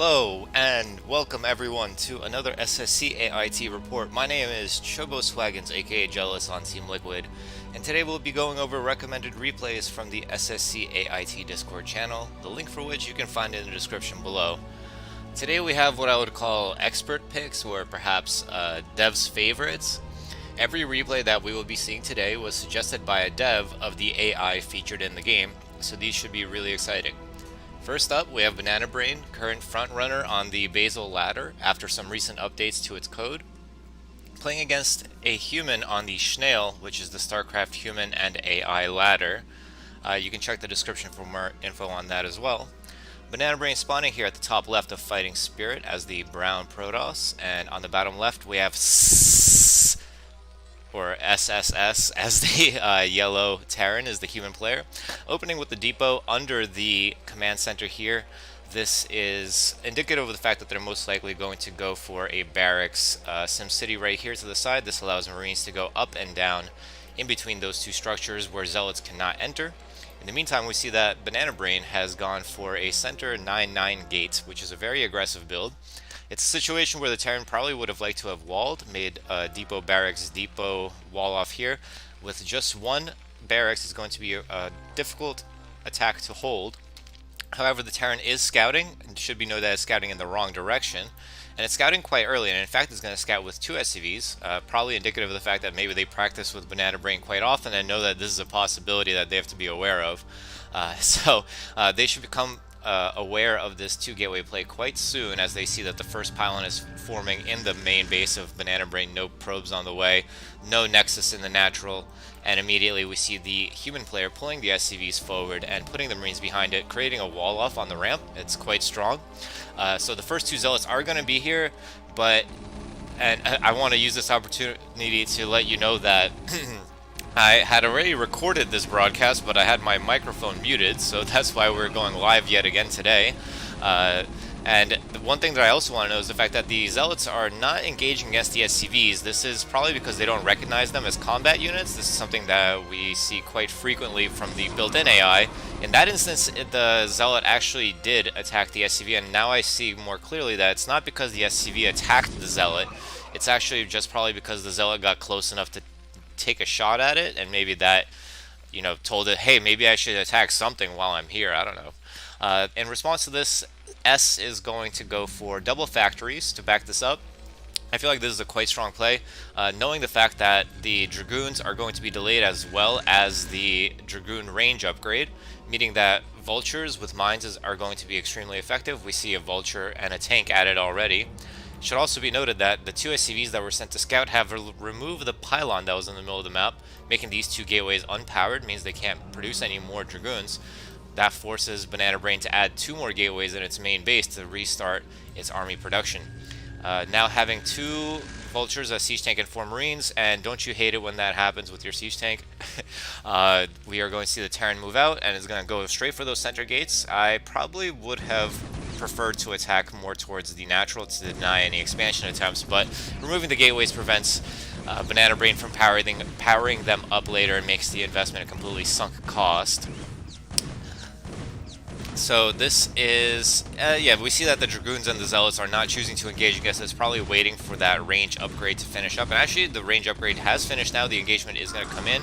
Hello and welcome everyone to another SSCAIT report. My name is Chobo Swaggins, aka Jealous on Team Liquid, and today we'll be going over recommended replays from the SSCAIT Discord channel, the link for which you can find in the description below. Today we have what I would call expert picks, or perhaps devs' favorites. Every replay that we will be seeing today was suggested by a dev of the AI featured in the game, so these should be really exciting. First up, we have Banana Brain, current frontrunner on the Basal ladder after some recent updates to its code, playing against a human on the Snail, which is the StarCraft human and AI ladder. You can check the description for more info on that as well. Banana Brain spawning here at the top left of Fighting Spirit as the brown Protoss, and on the bottom left we have SSS as the yellow Terran is the human player. Opening with the depot under the command center here. This is indicative of the fact that they're most likely going to go for a barracks SimCity right here to the side. This allows Marines to go up and down in between those two structures where Zealots cannot enter. In the meantime, we see that Banana Brain has gone for a center 9-9 gate, which is a very aggressive build. It's a situation where the Terran probably would have liked to have walled, made a depot barracks depot wall off here. With just one barracks, it's going to be a difficult attack to hold. However, the Terran is scouting, and should be noted that it's scouting in the wrong direction. And it's scouting quite early, and in fact it's going to scout with two SCVs, probably indicative of the fact that maybe they practice with Banana Brain quite often and know that this is a possibility that they have to be aware of. So they should become aware of this two gateway play quite soon, as they see that the first pylon is forming in the main base of Banana Brain, no probes on the way, no nexus in the natural, and immediately we see the human player pulling the SCVs forward and putting the Marines behind it, creating a wall off on the ramp. It's quite strong. So the first two Zealots are going to be here, and I want to use this opportunity to let you know that I had already recorded this broadcast, but I had my microphone muted, so that's why we're going live yet again today. And the one thing that I also want to know is the fact that the Zealots are not engaging against the SCVs. This is probably because they don't recognize them as combat units. This is something that we see quite frequently from the built-in AI. In that instance, the Zealot actually did attack the SCV, and now I see more clearly that it's not because the SCV attacked the Zealot. It's actually just probably because the Zealot got close enough to take a shot at it, and maybe that, told it, hey, maybe I should attack something while I'm here. I don't know. In response to this, S is going to go for double factories to back this up. I feel like this is a quite strong play, knowing the fact that the Dragoons are going to be delayed as well as the Dragoon range upgrade, meaning that Vultures with mines are going to be extremely effective. We see a Vulture and a tank added already. It should also be noted that the two SCVs that were sent to scout have removed the pylon that was in the middle of the map, making these two gateways unpowered, means they can't produce any more Dragoons. That forces Banana Brain to add two more gateways in its main base to restart its army production. Now having two Vultures, a Siege Tank, and 4 Marines, and don't you hate it when that happens with your Siege Tank? We are going to see the Terran move out, and it's going to go straight for those center gates. I probably would have preferred to attack more towards the natural to deny any expansion attempts, but removing the gateways prevents Banana Brain from powering them up later and makes the investment a completely sunk cost. So this is, we see that the Dragoons and the Zealots are not choosing to engage against us, probably waiting for that range upgrade to finish up. And actually, the range upgrade has finished now. The engagement is going to come in,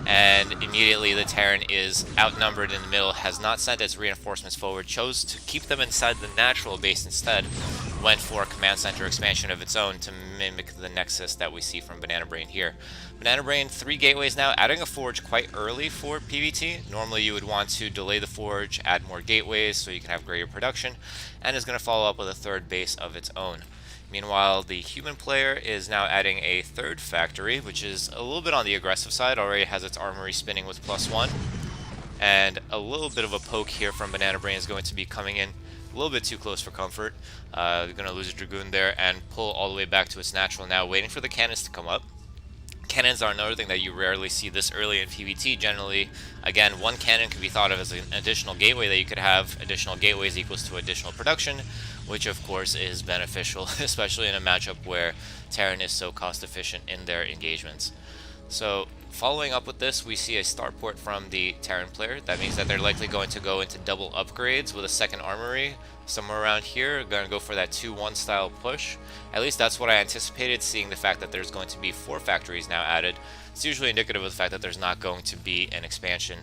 and immediately the Terran is outnumbered in the middle, has not sent its reinforcements forward, chose to keep them inside the natural base instead, went for a command center expansion of its own to mimic the nexus that we see from Banana Brain here. Banana Brain, 3 gateways now, adding a forge quite early for PvT. Normally you would want to delay the forge, add more gateways so you can have greater production, and is going to follow up with a 3rd base of its own. Meanwhile, the human player is now adding a 3rd factory, which is a little bit on the aggressive side, already has its armory spinning with +1. And a little bit of a poke here from Banana Brain is going to be coming in a little bit too close for comfort. They're going to lose a Dragoon there and pull all the way back to its natural now, waiting for the cannons to come up. Cannons are another thing that you rarely see this early in PvT. Generally, again, one cannon can be thought of as an additional gateway that you could have. Additional gateways equals to additional production, which of course is beneficial, especially in a matchup where Terran is so cost efficient in their engagements. So Following up with this, we see a starport from the Terran player. That means that they're likely going to go into double upgrades with a second armory somewhere around here. Going to go for that 2-1 style push. At least that's what I anticipated, seeing the fact that there's going to be 4 factories now added. It's usually indicative of the fact that there's not going to be an expansion.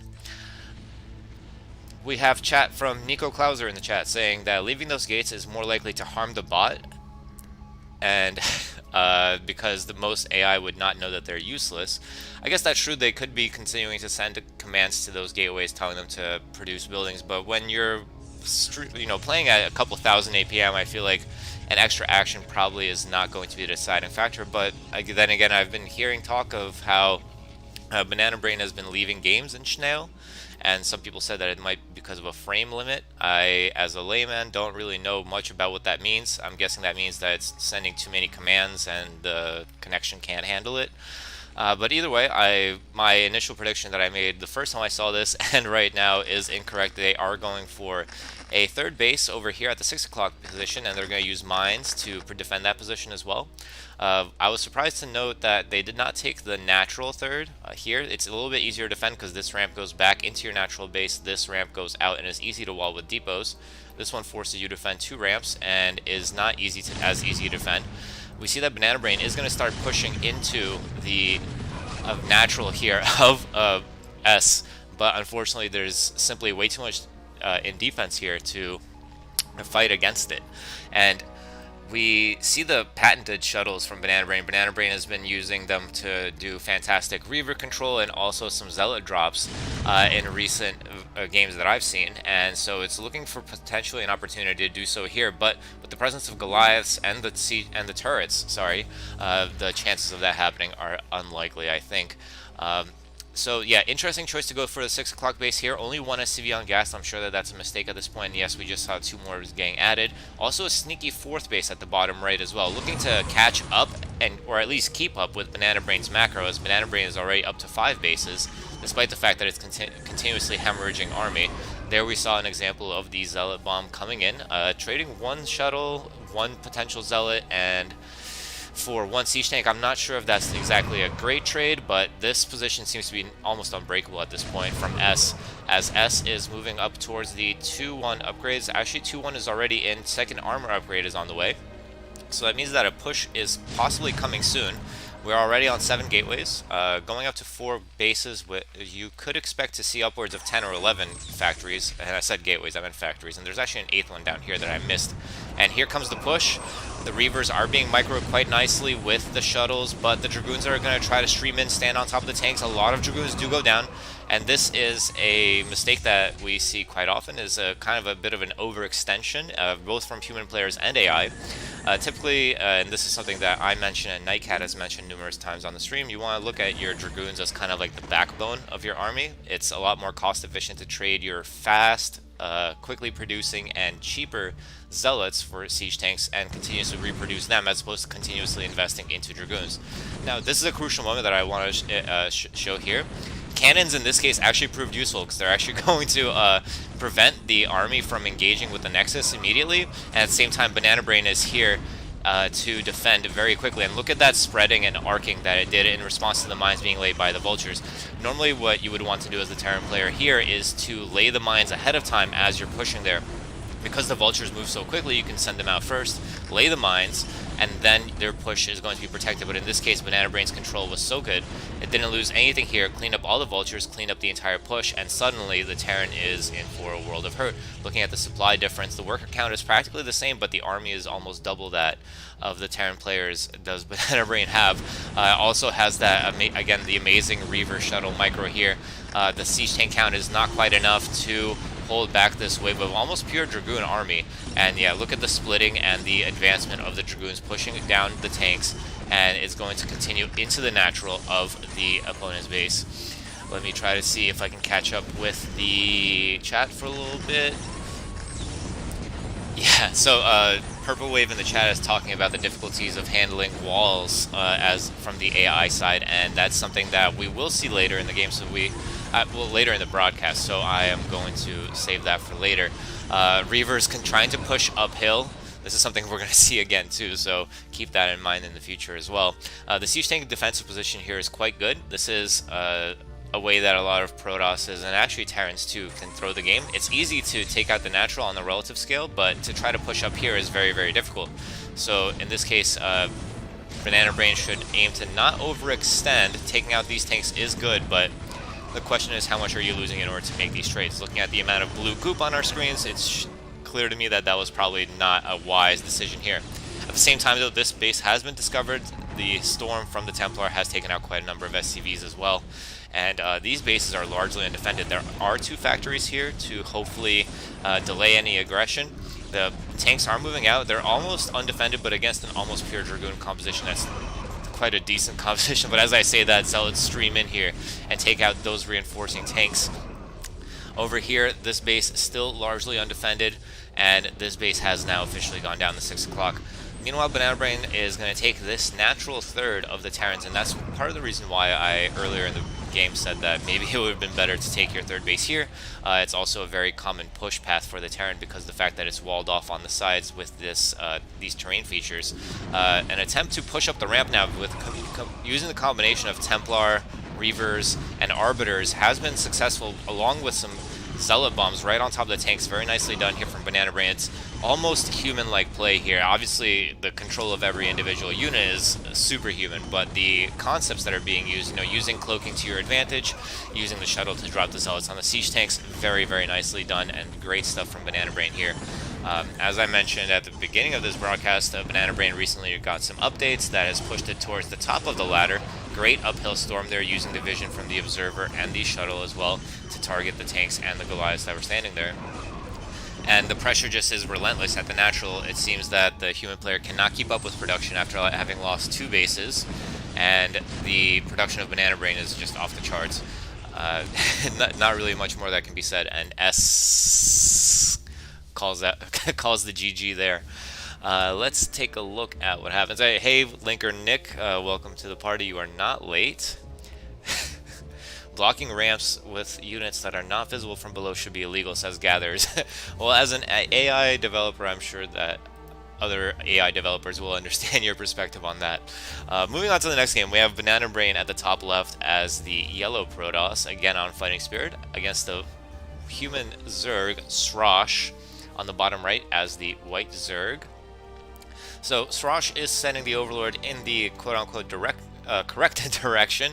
We have chat from Nico Klauser in the chat saying that leaving those gates is more likely to harm the bot, and because the most AI would not know that they're useless. I guess that's true. They could be continuing to send commands to those gateways telling them to produce buildings, but when you're playing at a couple thousand APM, I feel like an extra action probably is not going to be the deciding factor. But then again, I've been hearing talk of how Banana Brain has been leaving games in Schnell, and some people said that it might be because of a frame limit. I, as a layman, don't really know much about what that means. I'm guessing that means that it's sending too many commands and the connection can't handle it. But either way, my initial prediction that I made the first time I saw this and right now is incorrect. They are going for a third base over here at the 6 o'clock position, and they're going to use mines to defend that position as well. I was surprised to note that they did not take the natural third here. It's a little bit easier to defend because this ramp goes back into your natural base. This ramp goes out and is easy to wall with depots. This one forces you to defend 2 ramps and is not as easy to defend. We see that Banana Brain is going to start pushing into the natural here of S, but unfortunately there's simply way too much in defense here to fight against it. And we see the patented shuttles from Banana Brain. Banana Brain has been using them to do fantastic Reaver control and also some Zealot drops in recent games that I've seen, and so it's looking for potentially an opportunity to do so here. But with the presence of Goliaths and the turrets, the chances of that happening are unlikely, I think. So yeah, interesting choice to go for the 6 o'clock base here. Only 1 SCV on gas. I'm sure that that's a mistake at this point. And yes, we just saw 2 more getting added. Also a sneaky 4th base at the bottom right as well. Looking to catch up or at least keep up with Banana Brain's macro, as Banana Brain is already up to 5 bases, despite the fact that it's continuously hemorrhaging army. There we saw an example of the Zealot bomb coming in, trading 1 shuttle, 1 potential Zealot, and for 1 siege tank. I'm not sure if that's exactly a great trade, but this position seems to be almost unbreakable at this point from S, as S is moving up towards the 2-1 upgrades. Actually, 2-1 is already in. 2nd armor upgrade is on the way. So that means that a push is possibly coming soon. We're already on 7 gateways, going up to 4 bases. You could expect to see upwards of 10 or 11 factories, and I said gateways, I meant factories, and there's actually an 8th one down here that I missed. And here comes the push. The Reavers are being microed quite nicely with the shuttles, but the Dragoons are going to try to stream in, stand on top of the tanks. A lot of Dragoons do go down, and this is a mistake that we see quite often, is a kind of a bit of an overextension, both from human players and AI. Typically, and this is something that I mentioned and Nightcat has mentioned numerous times on the stream, you want to look at your Dragoons as kind of like the backbone of your army. It's a lot more cost efficient to trade your fast, quickly producing and cheaper Zealots for siege tanks and continuously reproduce them, as opposed to continuously investing into Dragoons. Now, this is a crucial moment that I want to show here. Cannons in this case actually proved useful, because they're actually going to prevent the army from engaging with the Nexus immediately, and at the same time Banana Brain is here to defend very quickly. And look at that spreading and arcing that it did in response to the mines being laid by the Vultures. Normally what you would want to do as the Terran player here is to lay the mines ahead of time as you're pushing there. Because the Vultures move so quickly, you can send them out first, lay the mines, and then their push is going to be protected. But in this case, Banana Brain's control was so good, it didn't lose anything here, cleaned up all the Vultures, cleaned up the entire push, and suddenly the Terran is in for a world of hurt. Looking at the supply difference, the worker count is practically the same, but the army is almost double that of the Terran players does Banana Brain have. Also has that, again, the amazing Reaver shuttle micro here. The siege tank count is not quite enough to hold back this wave of almost pure Dragoon army. And yeah, look at the splitting and the advancement of the Dragoons pushing down the tanks, and it's going to continue into the natural of the opponent's base. Let me try to see if I can catch up with the chat for a little bit. Yeah, so Purple Wave in the chat is talking about the difficulties of handling walls as from the AI side, and that's something that we will see later in the game. So well, later in the broadcast, so I am going to save that for later. Reavers trying to push uphill. This is something we're going to see again too, so keep that in mind in the future as well. The siege tank defensive position here is quite good. This is a way that a lot of Protosses and actually Terrans too can throw the game. It's easy to take out the natural on the relative scale, but to try to push up here is very, very difficult. So in this case, Banana Brain should aim to not overextend. Taking out these tanks is good, but the question is how much are you losing in order to make these trades? Looking at the amount of blue goop on our screens, it's clear to me that that was probably not a wise decision here. At the same time though, this base has been discovered. The storm from the Templar has taken out quite a number of SCVs as well. And these bases are largely undefended. There are 2 factories here to hopefully delay any aggression. The tanks are moving out. They're almost undefended, but against an almost pure Dragoon composition, that's quite a decent composition. But as I say that, Zealots stream in here and take out those reinforcing tanks. Over here, this base is still largely undefended, and this base has now officially gone down to 6 o'clock. Meanwhile, Banana Brain is going to take this natural third of the Terrans, and that's part of the reason why I, earlier in the game, said that maybe it would have been better to take your third base here. It's also a very common push path for the Terran because of the fact that it's walled off on the sides with this these terrain features. An attempt to push up the ramp now with using the combination of Templar, Reavers, and Arbiters has been successful, along with some Zealot bombs right on top of the tanks. Very nicely done here from Banana Brain. It's almost human-like play here. Obviously, the control of every individual unit is superhuman, but the concepts that are being used, using cloaking to your advantage, using the shuttle to drop the Zealots on the siege tanks, very, very nicely done, and great stuff from Banana Brain here. As I mentioned at the beginning of this broadcast, Banana Brain recently got some updates that has pushed it towards the top of the ladder. Great uphill storm there, using the vision from the Observer and the shuttle as well to target the tanks and the Goliaths that were standing there. And the pressure just is relentless at the natural. It seems that the human player cannot keep up with production after having lost 2 bases, and the production of Banana Brain is just off the charts. Not really much more that can be said, and S calls the GG there. Let's take a look at what happens. Hey, Linker Nick, welcome to the party. You are not late. Blocking ramps with units that are not visible from below should be illegal, says Gathers. Well, as an AI developer, I'm sure that other AI developers will understand your perspective on that. Moving on to the next game, we have Banana Brain at the top left as the yellow Protoss, again on Fighting Spirit, against the human Zerg, Srosh, on the bottom right as the white Zerg. So Srosh is sending the Overlord in the quote-unquote correct direction,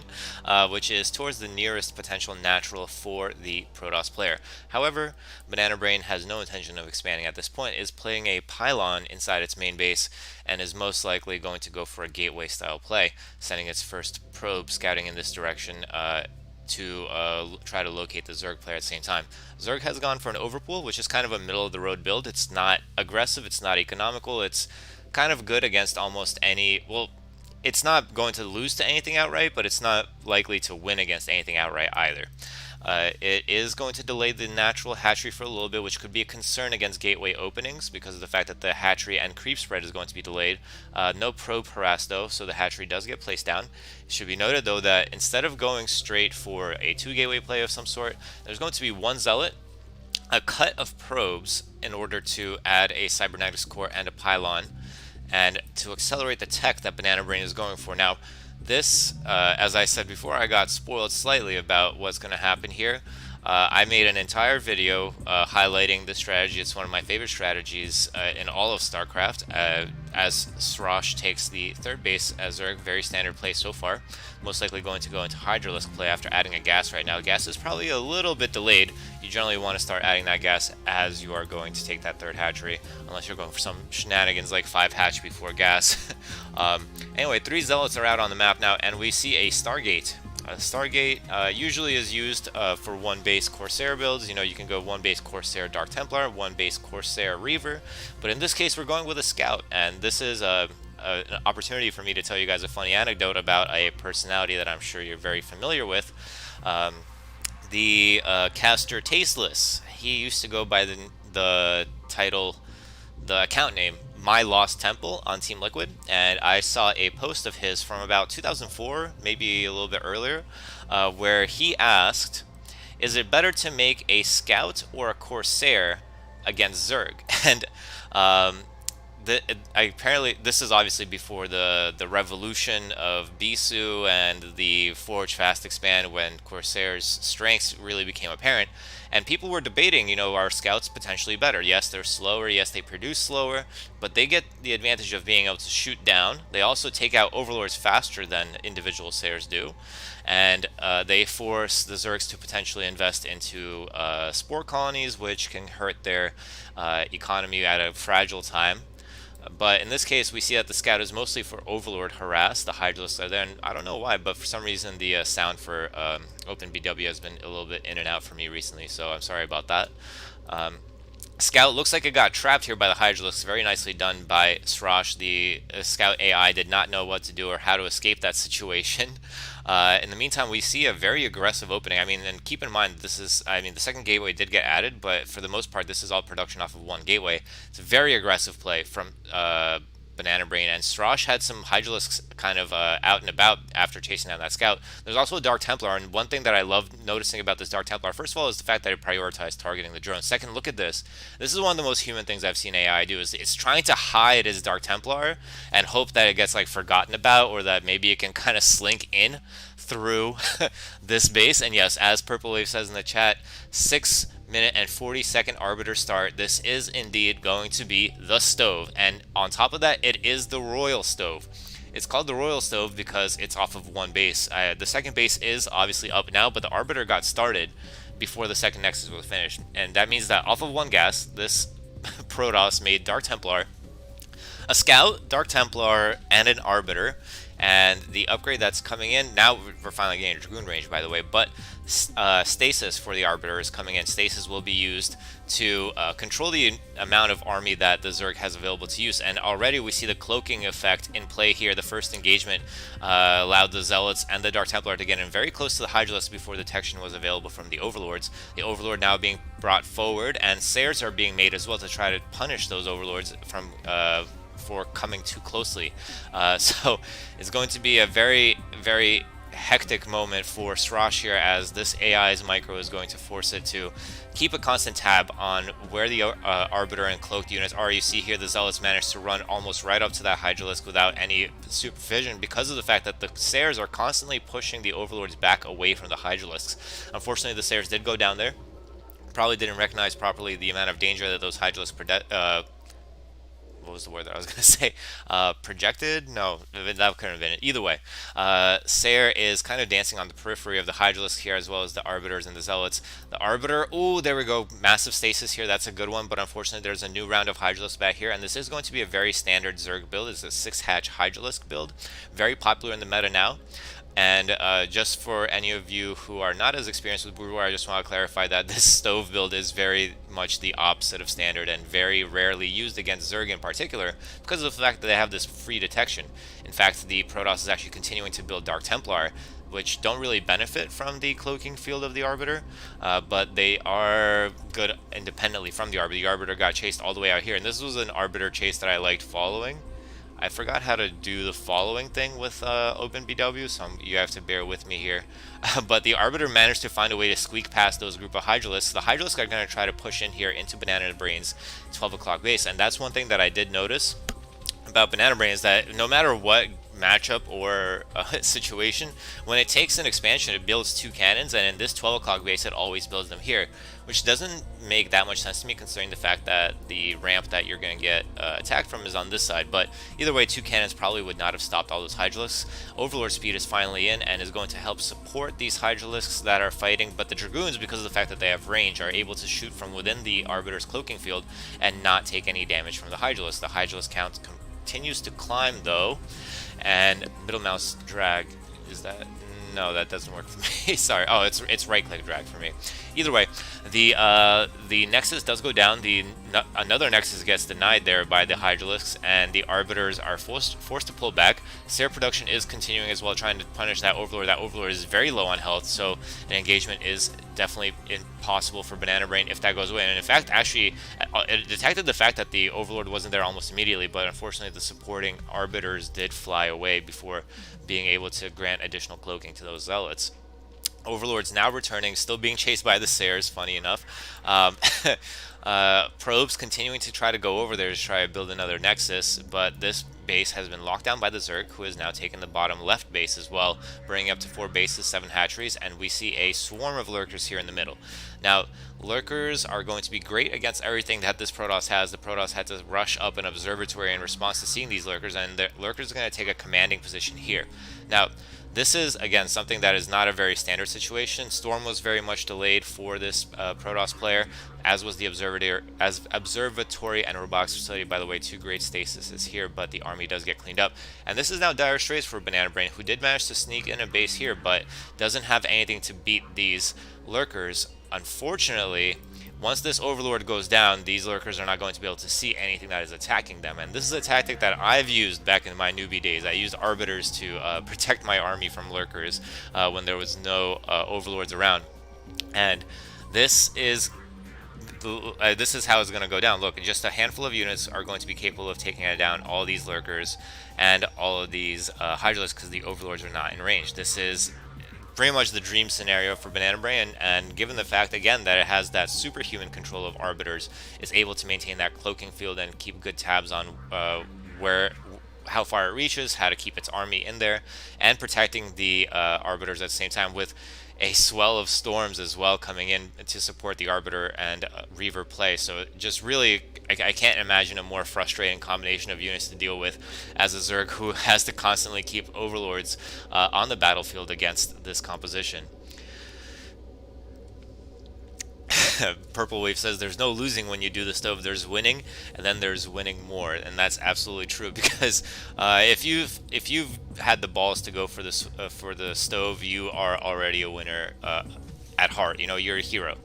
which is towards the nearest potential natural for the Protoss player. However, Banana Brain has no intention of expanding at this point, is playing a pylon inside its main base, and is most likely going to go for a gateway style play, sending its first probe scouting in this direction to try to locate the Zerg player at the same time. Zerg has gone for an overpool, which is kind of a middle of the road build. It's not aggressive, it's not economical, it's kind of good against almost any, well, it's not going to lose to anything outright, but it's not likely to win against anything outright either. It is going to delay the natural hatchery for a little bit, which could be a concern against gateway openings because of the fact that the hatchery and creep spread is going to be delayed. No probe harass though, so the hatchery does get placed down. It should be noted though that instead of going straight for a 2 gateway play of some sort, there's going to be 1 zealot, a cut of probes in order to add a cybernetics core and a pylon, and to accelerate the tech that Banana Brain is going for. Now, this, as I said before, I got spoiled slightly about what's going to happen here. I made an entire video highlighting this strategy. It's one of my favorite strategies in all of StarCraft, as Srosh takes the third base as Zerg, very standard play so far. Most likely going to go into Hydralisk play after adding a gas right now. Gas is probably a little bit delayed. You generally want to start adding that gas as you are going to take that third hatchery, unless you're going for some shenanigans like 5 hatch before gas. Anyway, 3 Zealots are out on the map now, and we see a Stargate. Stargate usually is used for 1 base Corsair builds. You know, you can go 1 base Corsair Dark Templar, 1 base Corsair Reaver, but in this case we're going with a Scout, and this is an opportunity for me to tell you guys a funny anecdote about a personality that I'm sure you're very familiar with. The caster Tasteless. He used to go by the title, the account name, My Lost Temple on Team Liquid, and I saw a post of his from about 2004, maybe a little bit earlier, where he asked, is it better to make a Scout or a Corsair against Zerg? And Apparently this is obviously before the revolution of Bisu and the Forge Fast Expand, when Corsair's strengths really became apparent, and people were debating, are scouts potentially better? Yes, they're slower. Yes, they produce slower, but they get the advantage of being able to shoot down. They also take out overlords faster than individual Sairs do, and they force the Zergs to potentially invest into spore colonies, which can hurt their economy at a fragile time. But in this case, we see that the scout is mostly for Overlord harass. The Hydralisks are there, and I don't know why, but for some reason the sound for OpenBW has been a little bit in and out for me recently, so I'm sorry about that. Scout looks like it got trapped here by the Hydralisks. Very nicely done by Srosh. The Scout AI did not know what to do or how to escape that situation. In the meantime, we see a very aggressive opening. I mean, and keep in mind, the second gateway did get added, but for the most part, this is all production off of one gateway. It's a very aggressive play from Banana Brain, and Srosh had some Hydralisks kind of out and about after chasing down that scout. There's also a Dark Templar, and one thing that I love noticing about this Dark Templar, first of all, is the fact that it prioritized targeting the drone. Second, look at this. This is one of the most human things I've seen AI do, is it's trying to hide its Dark Templar and hope that it gets like forgotten about, or that maybe it can kind of slink in through this base. And yes, as Purple Wave says in the chat, 6-minute and 40-second Arbiter start. This is indeed going to be the stove, and on top of that, it is the Royal Stove. It's called the Royal Stove because it's off of one base. The second base is obviously up now, but the Arbiter got started before the second Nexus was finished, and that means that off of one gas, this Protoss made Dark Templar, a Scout, Dark Templar, and an Arbiter. And the upgrade that's coming in, now we're finally getting Dragoon range, by the way, but Stasis for the Arbiter is coming in. Stasis will be used to control the amount of army that the Zerg has available to use, and already we see the cloaking effect in play here. The first engagement allowed the Zealots and the Dark Templar to get in very close to the Hydralisk before detection was available from the Overlords. The Overlord now being brought forward, and Sairs are being made as well to try to punish those Overlords from for coming too closely. So it's going to be a very, very hectic moment for Srosh here, as this AI's micro is going to force it to keep a constant tab on where the Arbiter and Cloaked units are. You see here the Zealots managed to run almost right up to that Hydralisk without any supervision, because of the fact that the Sairs are constantly pushing the Overlords back away from the Hydralisks. Unfortunately, the Sairs did go down there. Probably didn't recognize properly the amount of danger that those Hydralisks what was the word that I was going to say? Projected? No, that couldn't have been it. Either way, Sayer is kind of dancing on the periphery of the Hydralisk here, as well as the Arbiters and the Zealots. The Arbiter, oh, there we go. Massive stasis here. That's a good one, but unfortunately, there's a new round of Hydralisk back here, and this is going to be a very standard Zerg build. It's a 6-hatch Hydralisk build. Very popular in the meta now. And just for any of you who are not as experienced with Brood War, I just want to clarify that this stove build is very much the opposite of standard and very rarely used against Zerg in particular, because of the fact that they have this free detection. In fact, the Protoss is actually continuing to build Dark Templar, which don't really benefit from the cloaking field of the Arbiter, but they are good independently from the Arbiter. The Arbiter got chased all the way out here, and this was an Arbiter chase that I liked following. I forgot how to do the following thing with OpenBW, so you have to bear with me here. But the Arbiter managed to find a way to squeak past those group of Hydralisks. The Hydralisks are going to try to push in here into Banana Brain's 12 o'clock base, and that's one thing that I did notice about Banana Brain, is that no matter what matchup or situation, when it takes an expansion, it builds 2 cannons, and in this 12 o'clock base, it always builds them here, which doesn't make that much sense to me, considering the fact that the ramp that you're going to get attacked from is on this side. But either way, 2 cannons probably would not have stopped all those Hydralisks. Overlord speed is finally in and is going to help support these Hydralisks that are fighting, but the Dragoons, because of the fact that they have range, are able to shoot from within the Arbiter's cloaking field and not take any damage from the Hydralisk. The Hydralisk count continues to climb, though. And middle mouse drag, is that? No, that doesn't work for me. Sorry. Oh, it's right click drag for me. Either way, the Nexus does go down. Another Nexus gets denied there by the Hydralisks, and the Arbiters are forced to pull back. Sair production is continuing as well, trying to punish that Overlord. That Overlord is very low on health, so an engagement is definitely impossible for Banana Brain if that goes away. And in fact, actually, it detected the fact that the Overlord wasn't there almost immediately, but unfortunately the supporting Arbiters did fly away before being able to grant additional cloaking to those Zealots. Overlord's now returning, still being chased by the Sayers, funny enough. Probes continuing to try to go over there to try to build another Nexus, but this base has been locked down by the Zerg, who has now taken the bottom left base as well, bringing up to 4 bases, 7 hatcheries, and we see a swarm of Lurkers here in the middle. Now, Lurkers are going to be great against everything that this Protoss has. The Protoss had to rush up an observatory in response to seeing these Lurkers, and the Lurkers are going to take a commanding position here. Now, this is, again, something that is not a very standard situation. Storm was very much delayed for this Protoss player, as was the observatory and robotics facility. By the way, 2 great stasis is here, but the army does get cleaned up. And this is now dire straits for Banana Brain, who did manage to sneak in a base here, but doesn't have anything to beat these Lurkers. Unfortunately, once this Overlord goes down, these Lurkers are not going to be able to see anything that is attacking them. And this is a tactic that I've used back in my newbie days. I used Arbiters to protect my army from Lurkers when there was no Overlords around. And this is how it's going to go down. Look, just a handful of units are going to be capable of taking down all these Lurkers and all of these Hydralisks, because the Overlords are not in range. This is pretty much the dream scenario for Banana Brain, and given the fact, again, that it has that superhuman control of Arbiters, is able to maintain that cloaking field and keep good tabs on how far it reaches, how to keep its army in there, and protecting the Arbiters at the same time, with a swell of storms as well coming in to support the Arbiter and Reaver play. So just really, I can't imagine a more frustrating combination of units to deal with as a Zerg who has to constantly keep Overlords on the battlefield against this composition. Purple Wave says there's no losing when you do the stove. There's winning, and then there's winning more, and that's absolutely true. Because if you've had the balls to go for the stove, you are already a winner at heart. You know, you're a hero.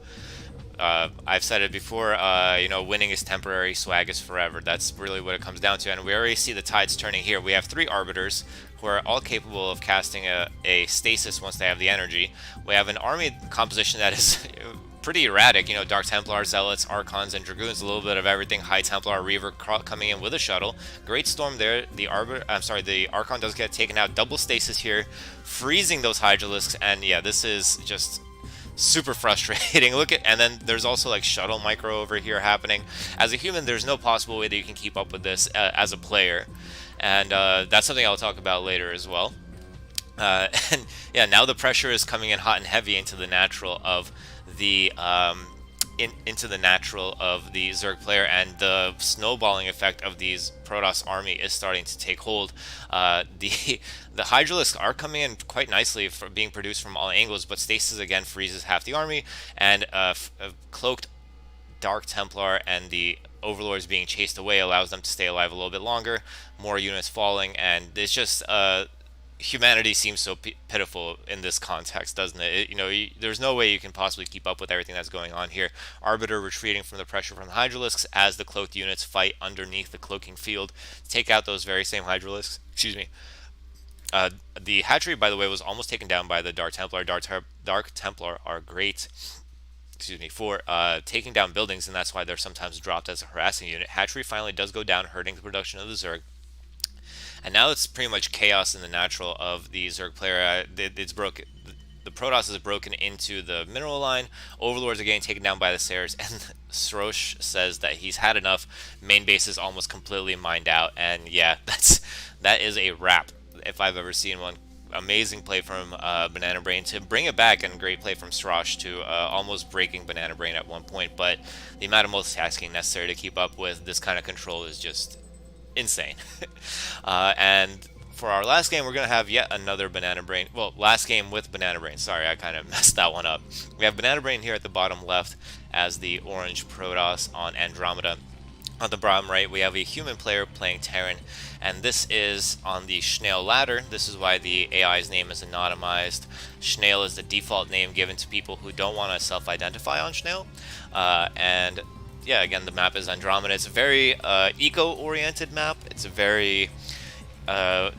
I've said it before. You know, winning is temporary, swag is forever. That's really what it comes down to, and we already see the tides turning here. We have 3 Arbiters who are all capable of casting a stasis once they have the energy. We have an army composition that is pretty erratic, you know, Dark Templar, Zealots, Archons, and Dragoons, a little bit of everything. High Templar, Reaver coming in with a shuttle. Great storm there. The Archon does get taken out. Double stasis here, freezing those Hydralisks, and yeah, this is just super frustrating. And then there's also like shuttle micro over here happening. As a human, there's no possible way that you can keep up with this as a player, and that's something I'll talk about later as well. And yeah, now the pressure is coming in hot and heavy into the natural of the Zerg player, and the snowballing effect of these Protoss army is starting to take hold. The Hydralisks are coming in quite nicely for being produced from all angles, but stasis again freezes half the army, and cloaked Dark Templar and the Overlords being chased away allows them to stay alive a little bit longer. More units falling, and it's just humanity seems so pitiful in this context, doesn't it? You know, there's no way you can possibly keep up with everything that's going on here. Arbiter retreating from the pressure from the Hydralisks as the cloaked units fight underneath the cloaking field to take out those very same Hydralisks. Excuse me. The hatchery, by the way, was almost taken down by the Dark Templar. Dark Templar are great, for taking down buildings, and that's why they're sometimes dropped as a harassing unit. Hatchery finally does go down, hurting the production of the Zerg. And now it's pretty much chaos in the natural of the Zerg player. It's broken. The Protoss is broken into the mineral line. Overlords are getting taken down by the Sayers, and Srosh says that he's had enough. Main base is almost completely mined out, and yeah, that is a wrap if I've ever seen one. Amazing play from Banana Brain to bring it back, and great play from Srosh to almost breaking Banana Brain at one point. But the amount of multitasking necessary to keep up with this kind of control is just insane. And for our last game, we're going to have yet another Banana Brain. Well, last game with Banana Brain. Sorry, I kind of messed that one up. We have Banana Brain here at the bottom left as the orange Protoss on Andromeda. On the bottom right, we have a human player playing Terran, and this is on the Schnail ladder. This is why the AI's name is anonymized. Schnail is the default name given to people who don't want to self-identify on Schnail. And yeah, again, the map is Andromeda. It's a very eco-oriented map. It's a very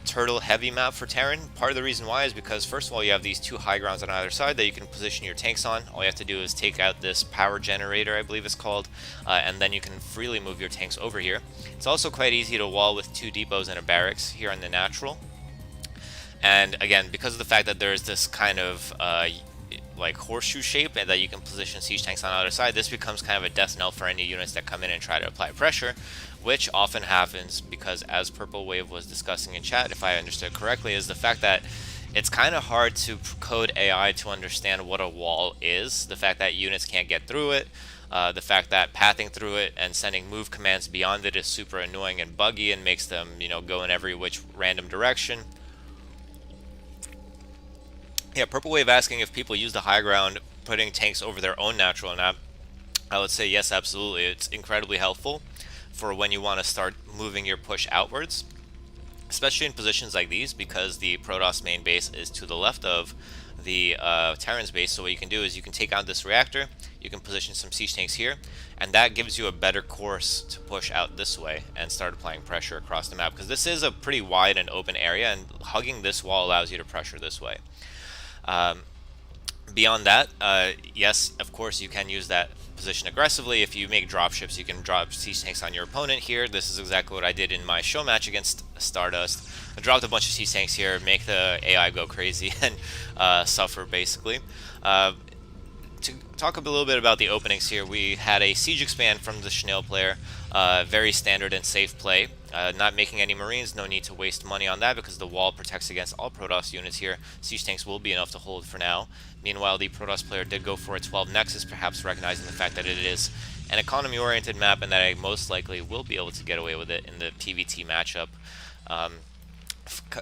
turtle-heavy map for Terran. Part of the reason why is because, first of all, you have these 2 high grounds on either side that you can position your tanks on. All you have to do is take out this power generator, I believe it's called, and then you can freely move your tanks over here. It's also quite easy to wall with 2 depots and a barracks here in the natural. And again, because of the fact that there's this kind of like horseshoe shape and that you can position siege tanks on the other side, this becomes kind of a death knell for any units that come in and try to apply pressure, which often happens because, as Purple Wave was discussing in chat, if I understood correctly, is the fact that it's kind of hard to code AI to understand what a wall is, the fact that units can't get through it, the fact that pathing through it and sending move commands beyond it is super annoying and buggy and makes them, you know, go in every which random direction. Yeah, Purple Wave asking if people use the high ground putting tanks over their own natural map. I would say yes, absolutely. It's incredibly helpful for when you want to start moving your push outwards, especially in positions like these, because the Protoss main base is to the left of the Terran's base. So what you can do is you can take out this reactor, you can position some siege tanks here, and that gives you a better course to push out this way and start applying pressure across the map, because this is a pretty wide and open area, and hugging this wall allows you to pressure this way. Beyond that, yes, of course you can use that position aggressively. If you make dropships, you can drop siege tanks on your opponent here. This is exactly what I did in my show match against Stardust. I dropped a bunch of siege tanks here, make the AI go crazy and suffer basically. To talk a little bit about the openings here, we had a siege expand from the Schnell player, very standard and safe play. Not making any Marines, no need to waste money on that because the wall protects against all Protoss units here. Siege tanks will be enough to hold for now. Meanwhile, the Protoss player did go for a 12 Nexus, perhaps recognizing the fact that it is an economy-oriented map and that I most likely will be able to get away with it in the PvT matchup.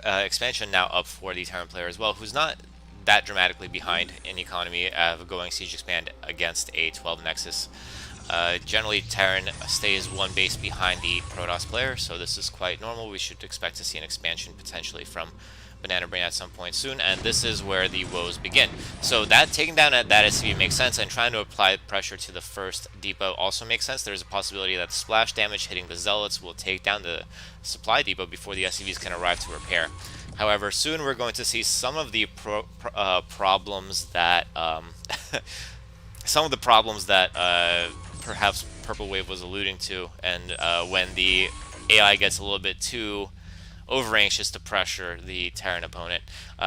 Expansion now up for the Terran player as well, who's not that dramatically behind in economy going siege expand against a 12 Nexus. Generally, Terran stays one base behind the Protoss player, so this is quite normal. We should expect to see an expansion potentially from Banana Brain at some point soon, and this is where the woes begin. So that taking down at that SCV makes sense, and trying to apply pressure to the first depot also makes sense. There's a possibility that the splash damage hitting the Zealots will take down the supply depot before the SCVs can arrive to repair. However, soon we're going to see some of the problems that perhaps Purple Wave was alluding to, and when the AI gets a little bit too over-anxious to pressure the Terran opponent.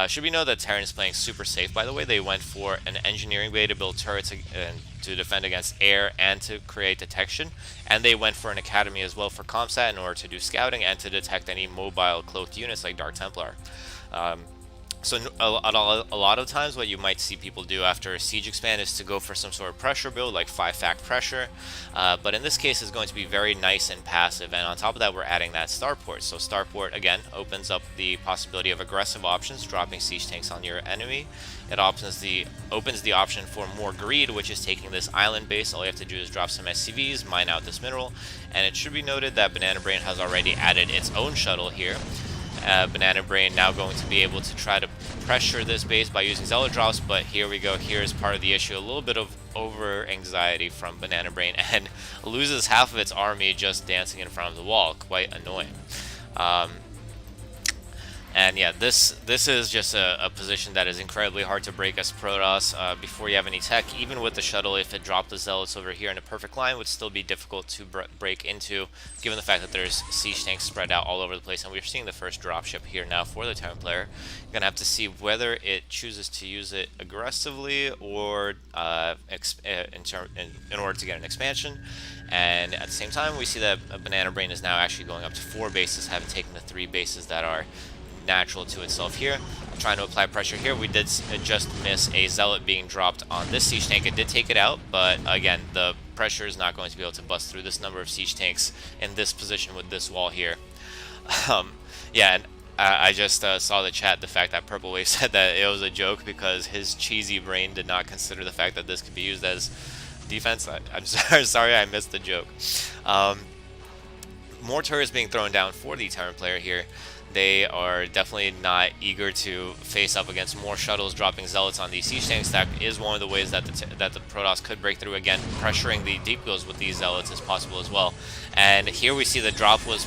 Should we know that Terran is playing super safe, by the way. They went for an engineering way to build turrets to defend against air and to create detection, and they went for an academy as well for ComSat in order to do scouting and to detect any mobile cloaked units like Dark Templar. So a lot of times what you might see people do after a siege expand is to go for some sort of pressure build, like 5-fact pressure, but in this case it's going to be very nice and passive, and on top of that we're adding that starport. So starport again opens up the possibility of aggressive options, dropping siege tanks on your enemy. It opens the option for more greed, which is taking this island base. All you have to do is drop some SCVs, mine out this mineral, and it should be noted that Banana Brain has already added its own shuttle here. Banana Brain now going to be able to try to pressure this base by using Zealot drops, but here we go. Here's part of the issue. A little bit of over anxiety from Banana Brain, and loses half of its army just dancing in front of the wall. Quite annoying. And yeah, this is just a position that is incredibly hard to break as Protoss before you have any tech. Even with the shuttle, if it dropped the Zealots over here in a perfect line, would still be difficult to break into, given the fact that there's siege tanks spread out all over the place. And we're seeing the first dropship here now for the Terran player. You're gonna have to see whether it chooses to use it aggressively or in order to get an expansion. And at the same time, we see that Banana Brain is now actually going up to 4 bases, having taken the 3 bases that are natural to itself here. Trying to apply pressure here. We did just miss a Zealot being dropped on this siege tank. It did take it out, but again, the pressure is not going to be able to bust through this number of siege tanks in this position with this wall here. Yeah, and I just saw the chat, the fact that Purple Wave said that it was a joke because his cheesy brain did not consider the fact that this could be used as defense. I'm sorry I missed the joke. More turrets being thrown down for the Terran player here. They are definitely not eager to face up against more shuttles dropping Zealots on these siege tanks. That is one of the ways that the Protoss could break through. Again, pressuring the deep wheels with these Zealots is possible as well. And here we see the drop was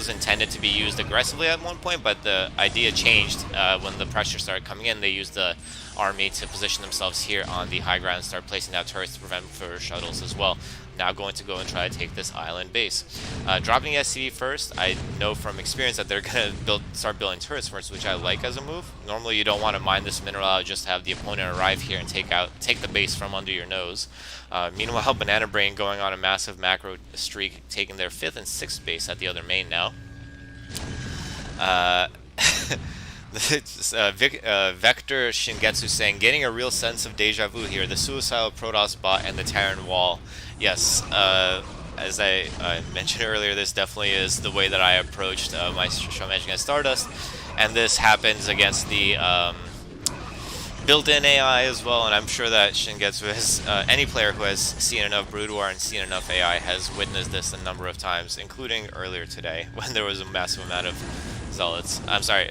intended to be used aggressively at one point, but the idea changed when the pressure started coming in. They used the army to position themselves here on the high ground and start placing down turrets to prevent further shuttles as well. Now going to go and try to take this island base. Dropping SCV first, I know from experience that they're going to start building turrets first, which I like as a move. Normally you don't want to mine this mineral out, just have the opponent arrive here and take the base from under your nose. Meanwhile, Banana Brain going on a massive macro streak, taking their 5th and 6th base at the other main now. Vector Shingetsu saying, getting a real sense of deja vu here. The suicidal Protoss bot and the Terran wall. Yes, as I mentioned earlier, this definitely is the way that I approached my show match against Stardust. And this happens against the built-in AI as well, and I'm sure that Shingetsu has, any player who has seen enough Brood War and seen enough AI has witnessed this a number of times, including earlier today when there was a massive amount of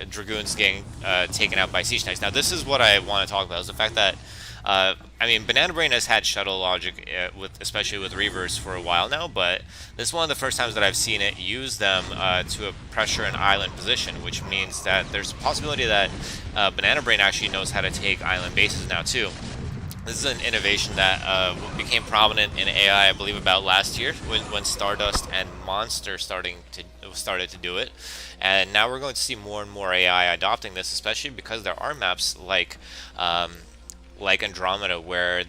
Dragoons getting taken out by siege tanks. Now this is what I want to talk about, is the fact that I mean, Banana Brain has had shuttle logic, especially with Reavers, for a while now, but this is one of the first times that I've seen it use them to pressure an island position, which means that there's a possibility that Banana Brain actually knows how to take island bases now too. This is an innovation that became prominent in AI, I believe, about last year when Stardust and Monster started to do it, and now we're going to see more and more AI adopting this, especially because there are maps like Andromeda where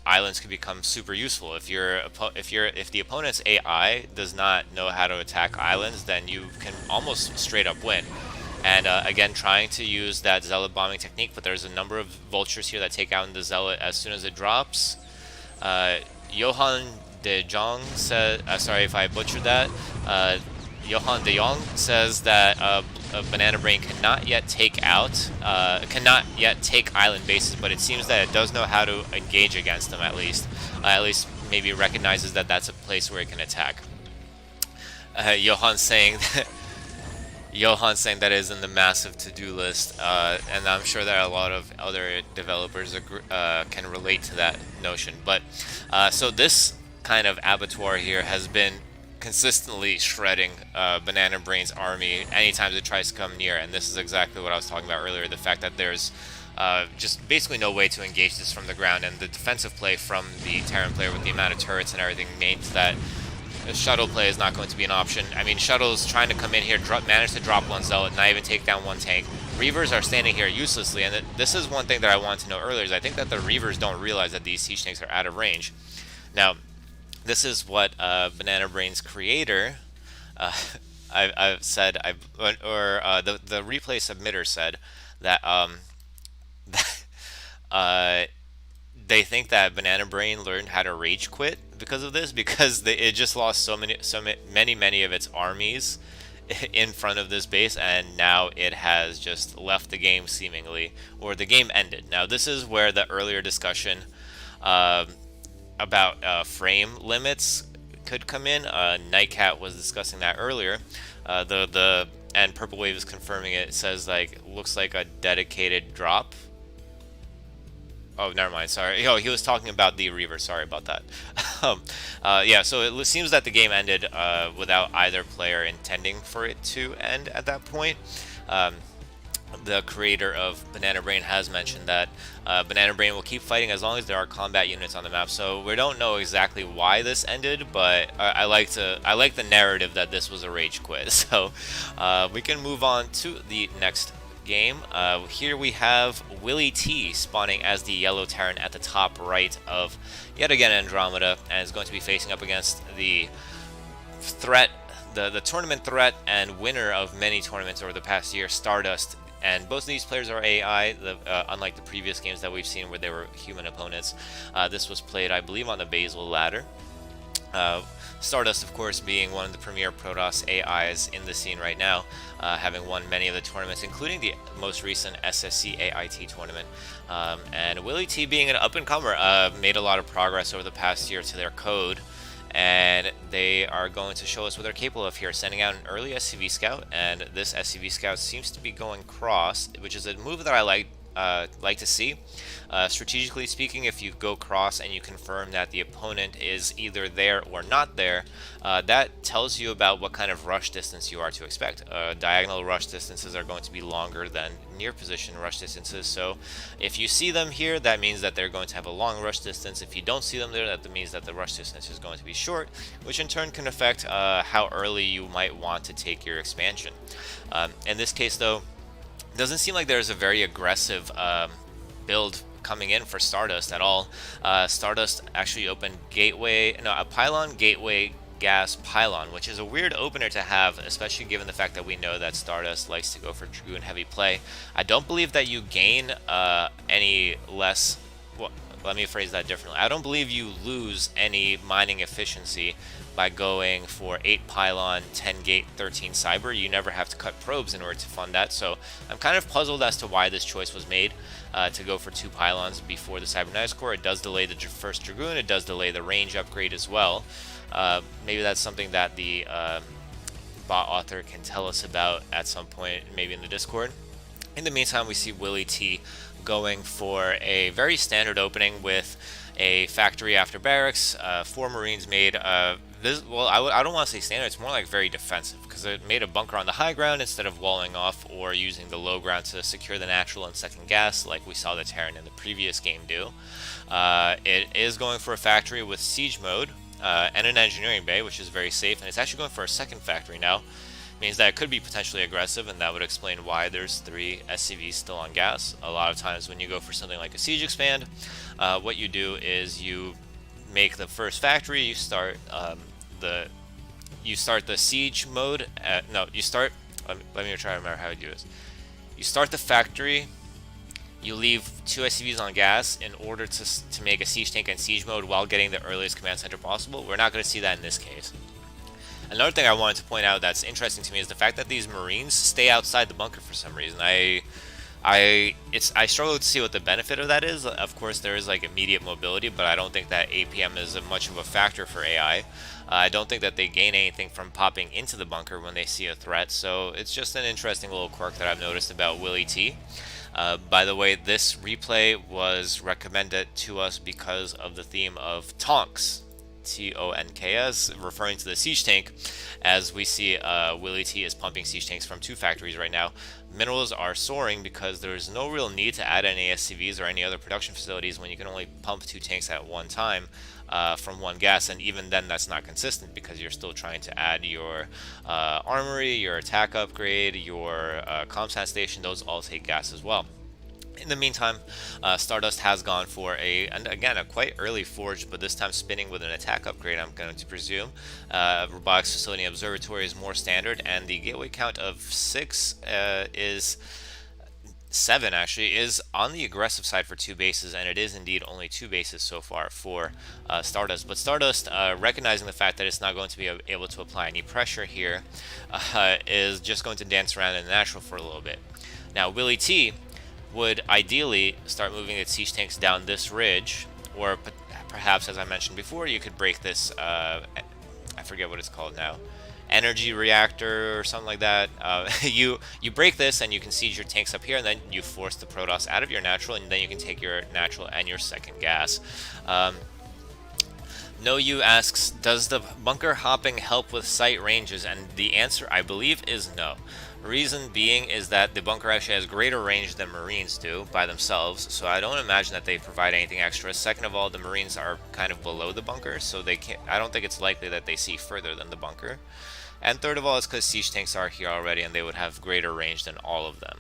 islands can become super useful. If the opponent's AI does not know how to attack islands, then you can almost straight up win. And again, trying to use that Zealot bombing technique, but there's a number of vultures here that take out the Zealot as soon as it drops. Johan de Jong said, sorry if I butchered that, Johan de Jong says that Banana Brain cannot yet take island bases, but it seems that it does know how to engage against them at least maybe recognizes that that's a place where it can attack. Johan saying that is in the massive to-do list, and I'm sure that a lot of other developers can relate to that notion. But so this kind of abattoir here has been consistently shredding Banana Brain's army anytime it tries to come near, and this is exactly what I was talking about earlier, the fact that there's just basically no way to engage this from the ground, and the defensive play from the Terran player with the amount of turrets and everything means that shuttle play is not going to be an option. I mean, shuttles trying to come in here, manage to drop one Zealot, not even take down one tank. Reavers are standing here uselessly, and this is one thing that I wanted to know earlier, is I think that the Reavers don't realize that these siege tanks are out of range. Now, this is what Banana Brain's creator, I've said, the replay submitter said that they think that Banana Brain learned how to rage quit because of this, because it just lost so many of its armies in front of this base, and now it has just left the game seemingly, or the game ended. Now this is where the earlier discussion about frame limits could come in. Nightcat was discussing that earlier. And Purple Wave is confirming it. It says looks like a dedicated drop. Oh, never mind. Sorry. Oh, he was talking about the Reaver. Sorry about that. Yeah, so it seems that the game ended without either player intending for it to end at that point. The creator of Banana Brain has mentioned that Banana Brain will keep fighting as long as there are combat units on the map. So we don't know exactly why this ended, but I like the narrative that this was a rage quit. So we can move on to the next game. Here we have Willie T spawning as the yellow Terran at the top right of yet again Andromeda, and is going to be facing up against the threat, the tournament threat and winner of many tournaments over the past year, Stardust. And both of these players are AI, unlike the previous games that we've seen where they were human opponents. This was played, I believe, on the Basil ladder. Stardust, of course, being one of the premier Protoss AIs in the scene right now, having won many of the tournaments, including the most recent SSCAIT tournament. And Willie T, being an up-and-comer, made a lot of progress over the past year to their code, and they are going to show us what they're capable of here, sending out an early SCV Scout, and this SCV Scout seems to be going cross, which is a move that I like like to see. Strategically speaking, if you go cross and you confirm that the opponent is either there or not there, that tells you about what kind of rush distance you are to expect. Diagonal rush distances are going to be longer than near position rush distances, so if you see them here, that means that they're going to have a long rush distance. If you don't see them there, that means that the rush distance is going to be short, which in turn can affect how early you might want to take your expansion. In this case though, it doesn't seem like there's a very aggressive build coming in for Stardust at all. Stardust actually opened a pylon, gateway, gas, pylon, which is a weird opener to have, especially given the fact that we know that Stardust likes to go for Dragoon heavy play. I don't believe that you gain any less. Well, let me phrase that differently. I don't believe you lose any mining efficiency by going for 8 pylon, 10 gate, 13 cyber. You never have to cut probes in order to fund that, so I'm kind of puzzled as to why this choice was made to go for 2 pylons before the cybernetics core. It does delay the first Dragoon, it does delay the range upgrade as well. Maybe that's something that the bot author can tell us about at some point, maybe in the Discord. In the meantime, we see Willie T going for a very standard opening with a factory after barracks, 4 Marines made. Well, I don't want to say standard, it's more like very defensive, because it made a bunker on the high ground instead of walling off or using the low ground to secure the natural and second gas like we saw the Terran in the previous game do. It is going for a factory with siege mode and an engineering bay, which is very safe, and it's actually going for a second factory now. Means that it could be potentially aggressive, and that would explain why there's 3 SCVs still on gas. A lot of times when you go for something like a siege expand, what you do is you make the first factory, you start the siege mode. Let me try to remember how to do this. You start the factory, you leave 2 SCVs on gas in order to make a siege tank in siege mode while getting the earliest command center possible. We're not going to see that in this case. Another thing I wanted to point out that's interesting to me is the fact that these Marines stay outside the bunker for some reason. I struggle to see what the benefit of that is. Of course, there is like immediate mobility, but I don't think that APM is much of a factor for AI. I don't think that they gain anything from popping into the bunker when they see a threat, so it's just an interesting little quirk that I've noticed about Willie T. By the way, this replay was recommended to us because of the theme of Tonks. Tonks, referring to the siege tank, as we see Willie T is pumping siege tanks from 2 factories right now. Minerals are soaring because there's no real need to add any SCVs or any other production facilities when you can only pump 2 tanks at one time from 1 gas, and even then that's not consistent because you're still trying to add your armory, your attack upgrade, your comsat station. Those all take gas as well. In the meantime, Stardust has gone for a quite early forge, but this time spinning with an attack upgrade, I'm going to presume. Robotics Facility Observatory is more standard, and the gateway count of 7 actually is on the aggressive side for 2 bases, and it is indeed only 2 bases so far for Stardust. But Stardust, recognizing the fact that it's not going to be able to apply any pressure here, is just going to dance around in the natural for a little bit. Now, Willie T would ideally start moving its siege tanks down this ridge, or perhaps, as I mentioned before, you could break this, I forget what it's called now, energy reactor or something like that. You break this and you can siege your tanks up here, and then you force the Protoss out of your natural, and then you can take your natural and your second gas. No You asks, does the bunker hopping help with sight ranges? And the answer, I believe, is no. Reason being is that the bunker actually has greater range than Marines do by themselves, so I don't imagine that they provide anything extra. Second of all, the Marines are kind of below the bunker, so I don't think it's likely that they see further than the bunker. And third of all, it's because siege tanks are here already, and they would have greater range than all of them.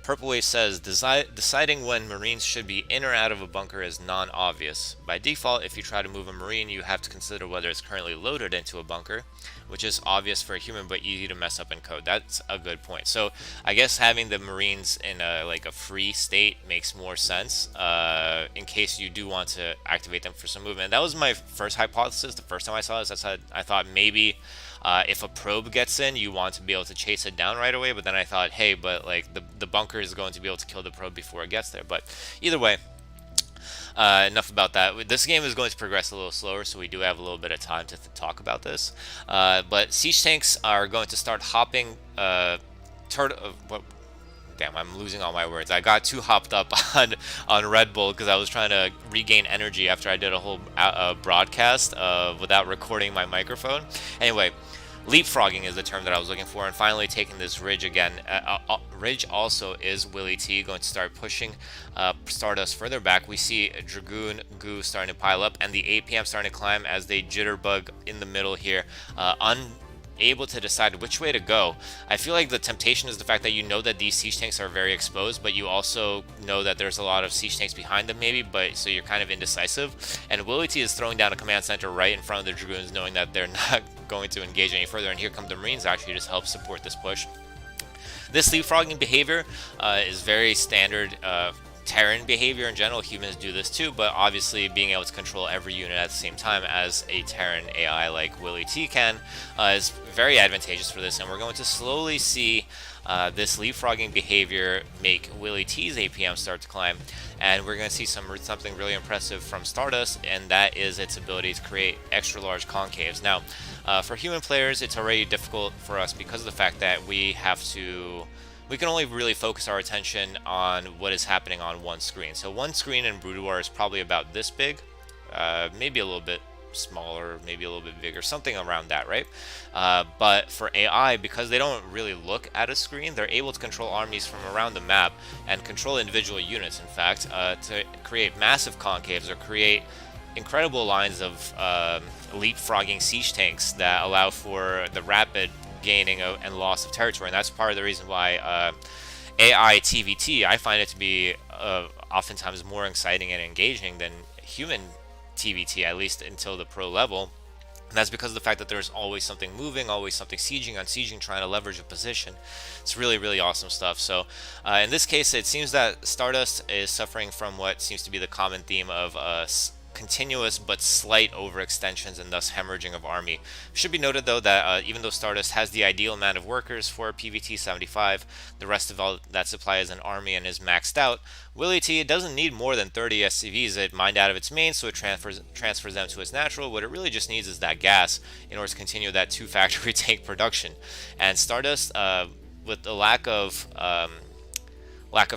Purple Wave says, deciding when Marines should be in or out of a bunker is non-obvious. By default, if you try to move a Marine, you have to consider whether it's currently loaded into a bunker, which is obvious for a human but easy to mess up in code. That's a good point. So I guess having the Marines in a free state makes more sense in case you do want to activate them for some movement. That was my first hypothesis. The first time I saw this, I thought maybe if a probe gets in, you want to be able to chase it down right away, but then I thought, hey, but like the bunker is going to be able to kill the probe before it gets there. But either way, enough about that. This game is going to progress a little slower, so we do have a little bit of time to talk about this. But siege tanks are going to start hopping damn, I'm losing all my words. I got too hopped up on Red Bull because I was trying to regain energy after I did a whole broadcast without recording my microphone. Anyway, leapfrogging is the term that I was looking for, and finally taking this ridge again. Ridge also is Willy T going to start pushing Stardust further back. We see Dragoon Goo starting to pile up, and the APM starting to climb as they jitterbug in the middle here, able to decide which way to go. I feel like the temptation is the fact that you know that these siege tanks are very exposed, but you also know that there's a lot of siege tanks behind them maybe, but so you're kind of indecisive. And Willy T is throwing down a command center right in front of the Dragoons, knowing that they're not going to engage any further, and here come the Marines actually just help support this push. This leapfrogging behavior is very standard Terran behavior in general. Humans do this too, but obviously being able to control every unit at the same time as a Terran AI like Willy T can is very advantageous for this, and we're going to slowly see this leapfrogging behavior make Willy T's APM start to climb, and we're going to see something really impressive from Stardust, and that is its ability to create extra large concaves. Now, for human players, it's already difficult for us because of the fact that we can only really focus our attention on what is happening on one screen. So one screen in Brood War is probably about this big, maybe a little bit smaller, maybe a little bit bigger, something around that, right? But for AI, because they don't really look at a screen, they're able to control armies from around the map and control individual units, in fact, to create massive concaves or create incredible lines of leapfrogging siege tanks that allow for the rapid gaining and loss of territory. And that's part of the reason why AI TVT, I find it to be oftentimes more exciting and engaging than human TVT, at least until the pro level. And that's because of the fact that there's always something moving, always something sieging, trying to leverage a position. It's really, really awesome stuff. So in this case, it seems that Stardust is suffering from what seems to be the common theme of continuous but slight overextensions and thus hemorrhaging of army. Should be noted though that even though Stardust has the ideal amount of workers for PVT 75, the rest of all that supply is an army and is maxed out. Willy T doesn't need more than 30 SCVs it mined out of its main, so it transfers them to its natural. What it really just needs is that gas in order to continue that 2 factory tank production. And Stardust, with the lack of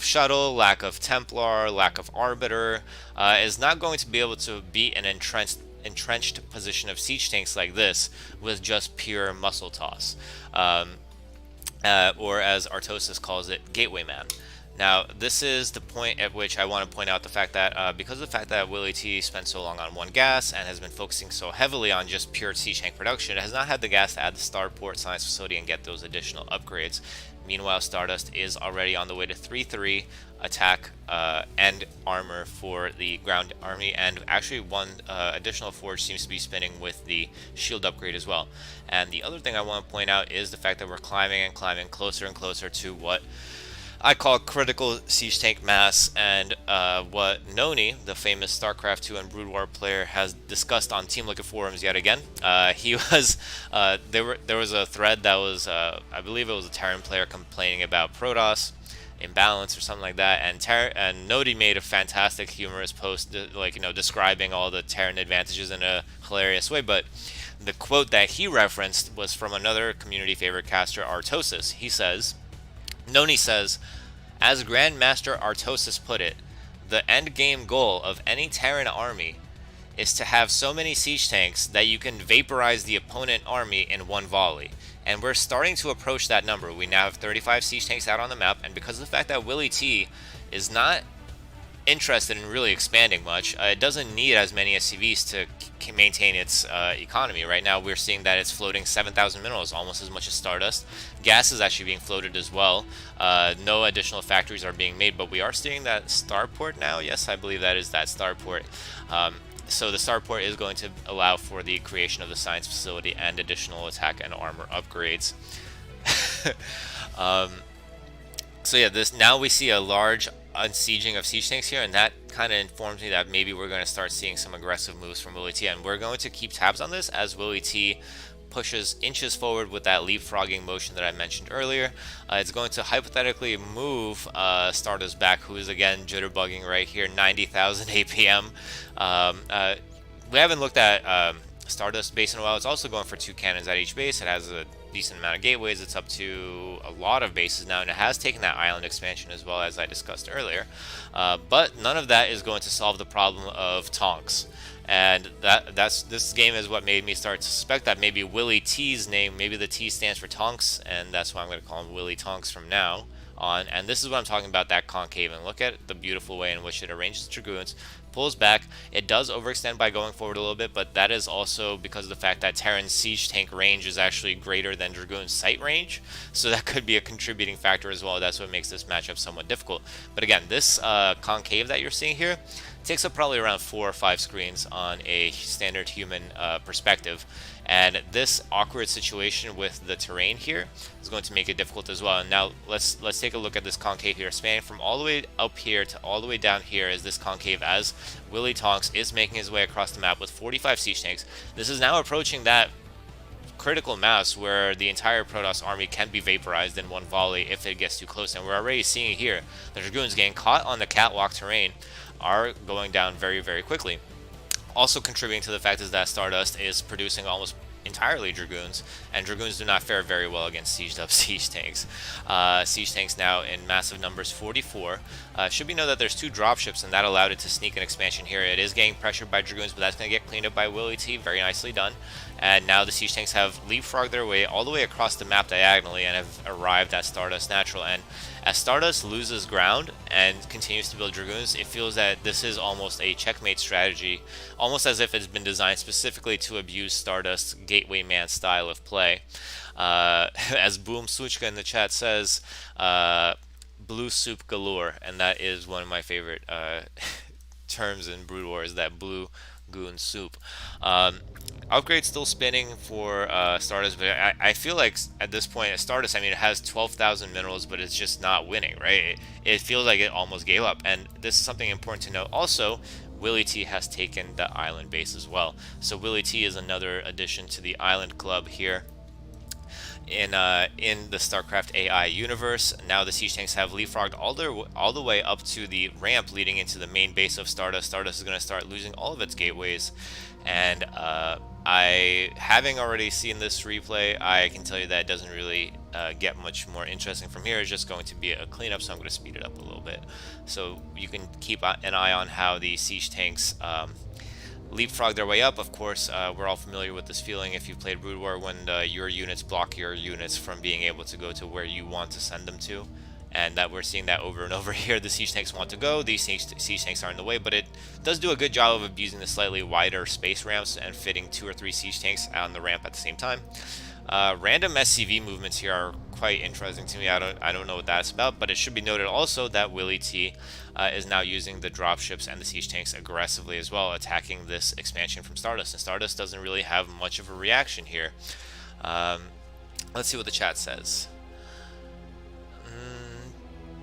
shuttle, lack of Templar, lack of Arbiter, is not going to be able to beat an entrenched position of siege tanks like this with just pure muscle toss, or as Artosis calls it, gateway man. Now, this is the point at which I want to point out the fact that because of the fact that Willy T spent so long on one gas and has been focusing so heavily on just pure siege tank production, it has not had the gas to add the starport science facility and get those additional upgrades. Meanwhile, Stardust is already on the way to 3-3 attack and armor for the ground army, and actually one additional forge seems to be spinning with the shield upgrade as well. And the other thing I want to point out is the fact that we're climbing and climbing closer and closer to what I call critical siege tank mass, and what Noni, the famous StarCraft 2 and Brood War player, has discussed on Team Liquid forums yet again. He was there was a thread that was I believe it was a Terran player complaining about Protoss imbalance or something like that, and Nodi made a fantastic humorous post, describing all the Terran advantages in a hilarious way. But the quote that he referenced was from another community favorite caster, Artosis. He says, Noni says, as Grandmaster Artosis put it, the end game goal of any Terran army is to have so many siege tanks that you can vaporize the opponent army in one volley. And we're starting to approach that number. We now have 35 siege tanks out on the map, and because of the fact that Willy T is not interested in really expanding much, it doesn't need as many SCVs to maintain its economy. Right now we're seeing that it's floating 7,000 minerals, almost as much as Stardust. Gas is actually being floated as well. No additional factories are being made, but we are seeing that starport now. Yes, I believe that is that starport. So the starport is going to allow for the creation of the science facility and additional attack and armor upgrades. So yeah, now we see a large unsieging of siege tanks here, and that kind of informs me that maybe we're going to start seeing some aggressive moves from Willy T, and we're going to keep tabs on this as Willy T inches forward with that leapfrogging motion that I mentioned earlier. It's going to hypothetically move Stardust back, who is again jitterbugging right here, 90,000 APM. We haven't looked at Stardust base in a while. It's also going for 2 cannons at each base. It has a decent amount of gateways. It's up to a lot of bases now, and it has taken that island expansion as well, as I discussed earlier. But none of that is going to solve the problem of Tonks. And this game is what made me start to suspect that maybe Willie T's name, maybe the T stands for Tonks, and that's why I'm going to call him Willie Tonks from now on. And this is what I'm talking about, that concave. And look at the beautiful way in which it arranges Dragoons, pulls back. It does overextend by going forward a little bit, but that is also because of the fact that Terran's siege tank range is actually greater than Dragoon's sight range, so that could be a contributing factor as well. That's what makes this matchup somewhat difficult. But again, this concave that you're seeing here takes up probably around 4 or 5 screens on a standard human perspective, and this awkward situation with the terrain here is going to make it difficult as well. And now let's take a look at this concave here, spanning from all the way up here to all the way down here is this concave, as Willie Tonks is making his way across the map with 45 siege tanks. This is now approaching that critical mass where the entire Protoss army can be vaporized in one volley if it gets too close, and we're already seeing here the Dragoons getting caught on the catwalk terrain are going down very, very quickly. Also contributing to the fact is that Stardust is producing almost entirely Dragoons, and Dragoons do not fare very well against sieged up siege tanks. Siege tanks now in massive numbers, 44. Should be know that there's 2 dropships, and that allowed it to sneak an expansion here. It is getting pressured by Dragoons, but that's going to get cleaned up by Willie T. Very nicely done. And now the siege tanks have leapfrogged their way all the way across the map diagonally and have arrived at Stardust Natural. And as Stardust loses ground and continues to build Dragoons, it feels that this is almost a checkmate strategy, almost as if it's been designed specifically to abuse Stardust's gateway man style of play. As Boom Suchka in the chat says, blue soup galore, and that is one of my favorite terms in Brood War, is that blue goon soup. Upgrade still spinning for Stardust, but I feel like at this point, Stardust, I mean, it has 12,000 minerals, but it's just not winning, right? It feels like it almost gave up, and this is something important to note. Also, Willie T has taken the island base as well. So Willie T is another addition to the island club here in the StarCraft AI universe. Now the siege tanks have leapfrogged all the way up to the ramp leading into the main base of Stardust. Stardust is going to start losing all of its gateways, and having already seen this replay, I can tell you that it doesn't really get much more interesting from here. It's just going to be a cleanup, so I'm going to speed it up a little bit. So you can keep an eye on how the siege tanks leapfrog their way up. Of course, we're all familiar with this feeling if you've played Brood War, when your units block your units from being able to go to where you want to send them to. And that we're seeing that over and over here. The siege tanks want to go, these siege tanks are in the way, but it does do a good job of abusing the slightly wider space ramps and fitting 2 or 3 siege tanks on the ramp at the same time. Random SCV movements here are quite interesting to me. I don't know what that's about, but it should be noted also that Willie T is now using the dropships and the siege tanks aggressively as well, attacking this expansion from Stardust, and Stardust doesn't really have much of a reaction here. Let's see what the chat says.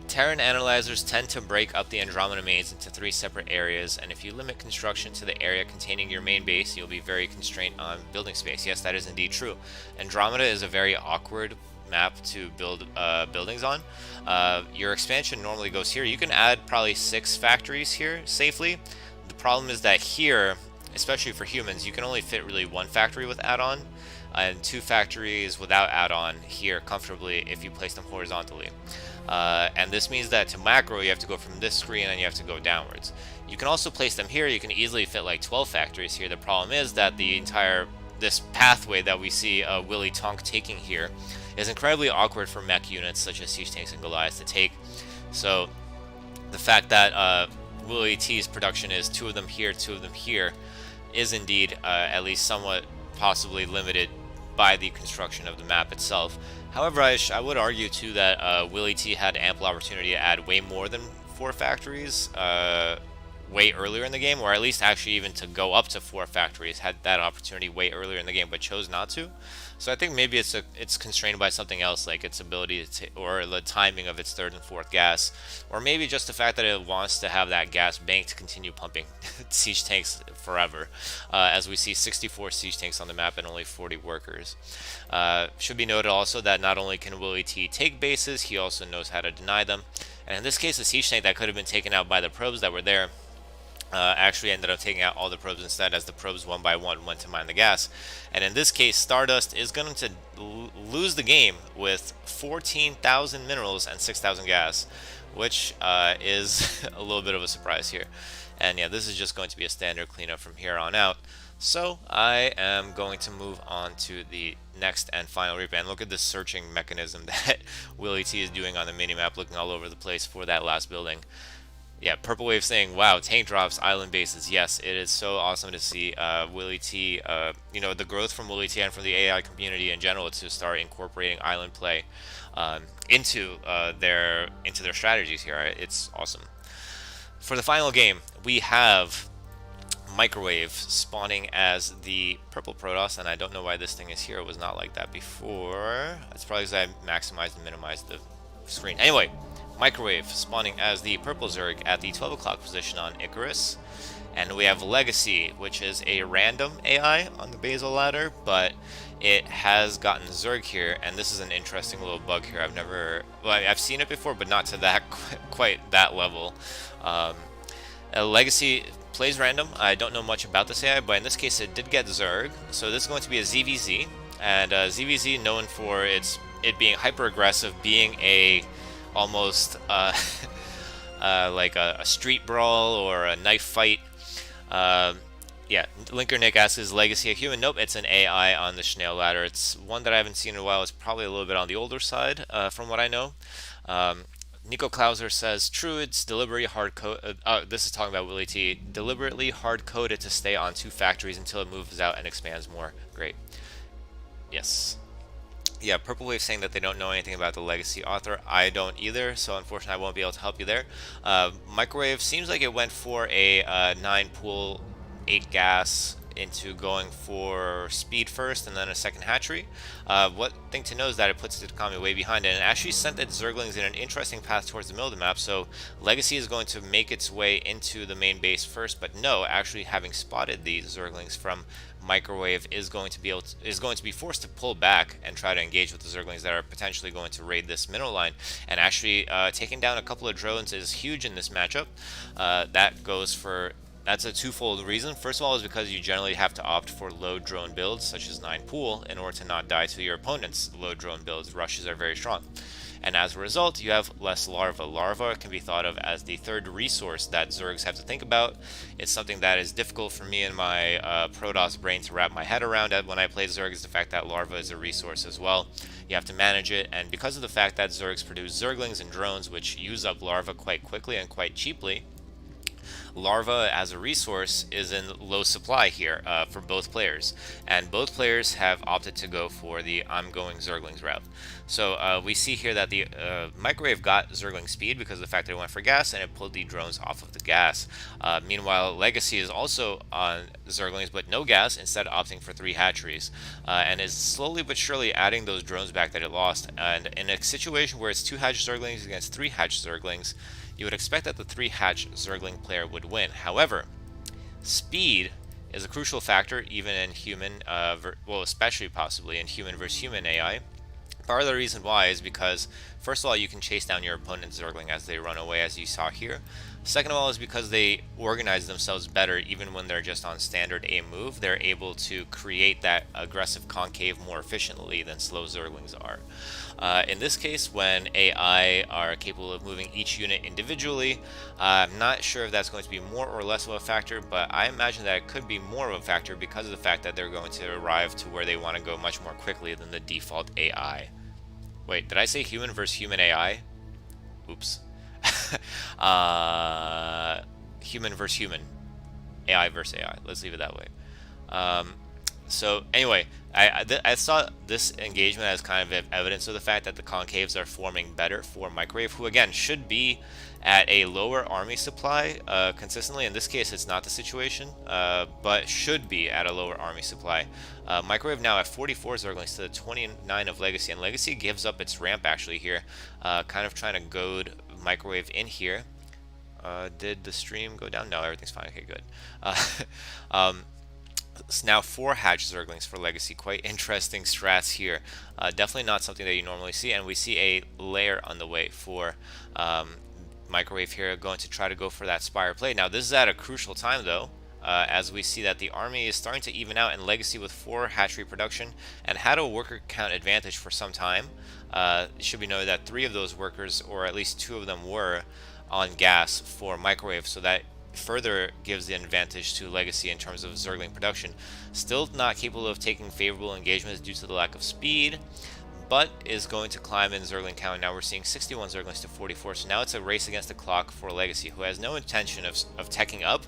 Terran analyzers tend to break up the Andromeda maze into 3 separate areas, and if you limit construction to the area containing your main base, you'll be very constrained on building space. Yes, that is indeed true. Andromeda is a very awkward map to build buildings on. Your expansion normally goes here. You can add probably 6 factories here safely. The problem is that here, especially for humans, you can only fit really 1 factory with add-on, and 2 factories without add-on here comfortably if you place them horizontally. And this means that to macro, you have to go from this screen and you have to go downwards. You can also place them here. You can easily fit like 12 factories here. The problem is that this pathway that we see Willie Tonk taking here is incredibly awkward for mech units such as siege tanks and Goliaths to take. So the fact that Willie T's production is 2 of them here, 2 of them here, is indeed at least somewhat possibly limited by the construction of the map itself. However, I would argue too that Willie T had ample opportunity to add way more than 4 factories way earlier in the game, or at least actually even to go up to 4 factories, had that opportunity way earlier in the game, but chose not to. So I think maybe it's constrained by something else, like its ability to or the timing of its 3rd and 4th gas, or maybe just the fact that it wants to have that gas bank to continue pumping siege tanks forever, as we see 64 siege tanks on the map and only 40 workers. Should be noted also that not only can Willie T take bases, he also knows how to deny them. And in this case, the siege tank that could have been taken out by the probes that were there actually ended up taking out all the probes instead, as the probes one by one went to mine the gas. And in this case, Stardust is going to lose the game with 14,000 minerals and 6,000 gas, which is a little bit of a surprise here. And yeah, this is just going to be a standard cleanup from here on out. So I am going to move on to the next and final replay. And look at this searching mechanism that Willie T is doing on the minimap, looking all over the place for that last building. Yeah, Purple Wave saying, wow, tank drops, island bases. Yes, it is so awesome to see Willie T, you know, the growth from Willie T and from the AI community in general to start incorporating island play into their strategies here. It's awesome. For the final game, we have Microwave spawning as the purple Protoss, and I don't know why this thing is here. It was not like that before. It's probably because I maximized and minimized the screen. Anyway, Microwave spawning as the purple Zerg at the 12 o'clock position on Icarus. And we have Legacy, which is a random AI on the basal ladder, but it has gotten Zerg here, and this is an interesting little bug here. I've seen it before, but not to that quite that level. Legacy plays random. I don't know much about this AI, but in this case it did get Zerg. So this is going to be a ZVZ, and ZVZ known for it being hyper aggressive, being a almost like a street brawl or a knife fight. Yeah, Linker Nick asks, is Legacy a human? Nope, it's an AI on the Snail ladder. It's one that I haven't seen in a while. It's probably a little bit on the older side, from what I know. Nico Klauser says, true, it's deliberately hard-coded. This is talking about Willie T. Deliberately hard-coded to stay on 2 factories until it moves out and expands more. Great. Yes. Yeah, Purple Wave saying that they don't know anything about the Legacy author. I don't either, so unfortunately I won't be able to help you there. Microwave seems like it went for a 9 pool, 8 gas into going for speed first and then a second hatchery. What thing to know is that it puts the Takami way behind it and actually sent its Zerglings in an interesting path towards the middle of the map. So Legacy is going to make its way into the main base first, but no, actually having spotted the Zerglings from Microwave is going to be forced to pull back and try to engage with the Zerglings that are potentially going to raid this mineral line. And actually taking down a couple of drones is huge in this matchup. That's a twofold reason. First of all is because you generally have to opt for low drone builds such as 9 pool in order to not die to your opponent's low drone builds. Rushes are very strong. And as a result, you have less larva. Larva can be thought of as the third resource that Zergs have to think about. It's something that is difficult for me and my Protoss brain to wrap my head around when I play Zerg, is the fact that larva is a resource as well. You have to manage it, and because of the fact that Zergs produce Zerglings and drones which use up larva quite quickly and quite cheaply, larva as a resource is in low supply here for both players, and both players have opted to go for the I'm going Zerglings route. So we see here that the Microwave got Zergling speed because of the fact that it went for gas and it pulled the drones off of the gas. Meanwhile, Legacy is also on Zerglings but no gas, instead opting for 3 hatcheries, and is slowly but surely adding those drones back that it lost. And in a situation where it's 2 hatched Zerglings against 3 hatched Zerglings, you would expect that the 3 hatch Zergling player would win. However, speed is a crucial factor even in human, well, especially possibly in human versus human AI. Part of the reason why is because, first of all, you can chase down your opponent's Zergling as they run away, as you saw here. Second of all is because they organize themselves better. Even when they're just on standard A move, they're able to create that aggressive concave more efficiently than slow Zerglings are. In this case, when AI are capable of moving each unit individually, I'm not sure if that's going to be more or less of a factor, but I imagine that it could be more of a factor because of the fact that they're going to arrive to where they want to go much more quickly than the default AI. Wait, did I say human versus human AI? Oops. Human versus human. AI versus AI. Let's leave it that way. So anyway, I saw this engagement as kind of evidence of the fact that the concaves are forming better for Microwave, who again should be at a lower army supply consistently. In this case, it's not the situation, but should be at a lower army supply. Microwave now at 44 Zerglings to the 29 of Legacy, and Legacy gives up its ramp actually here, kind of trying to goad Microwave in here. Did the stream go down? No, everything's fine. Okay, good. It's now 4 hatch Zerglings for Legacy. Quite interesting strats here. Definitely not something that you normally see, and we see a lair on the way for Microwave here going to try to go for that Spire play. Now this is at a crucial time though, as we see that the army is starting to even out in Legacy with 4 hatchery production and had a worker count advantage for some time. It should be noted that 3 of those workers, or at least 2 of them, were on gas for Microwave, so that further gives the advantage to Legacy in terms of Zergling production. Still not capable of taking favorable engagements due to the lack of speed, but is going to climb in Zergling count. Now we're seeing 61 Zerglings to 44, so now it's a race against the clock for Legacy, who has no intention of teching up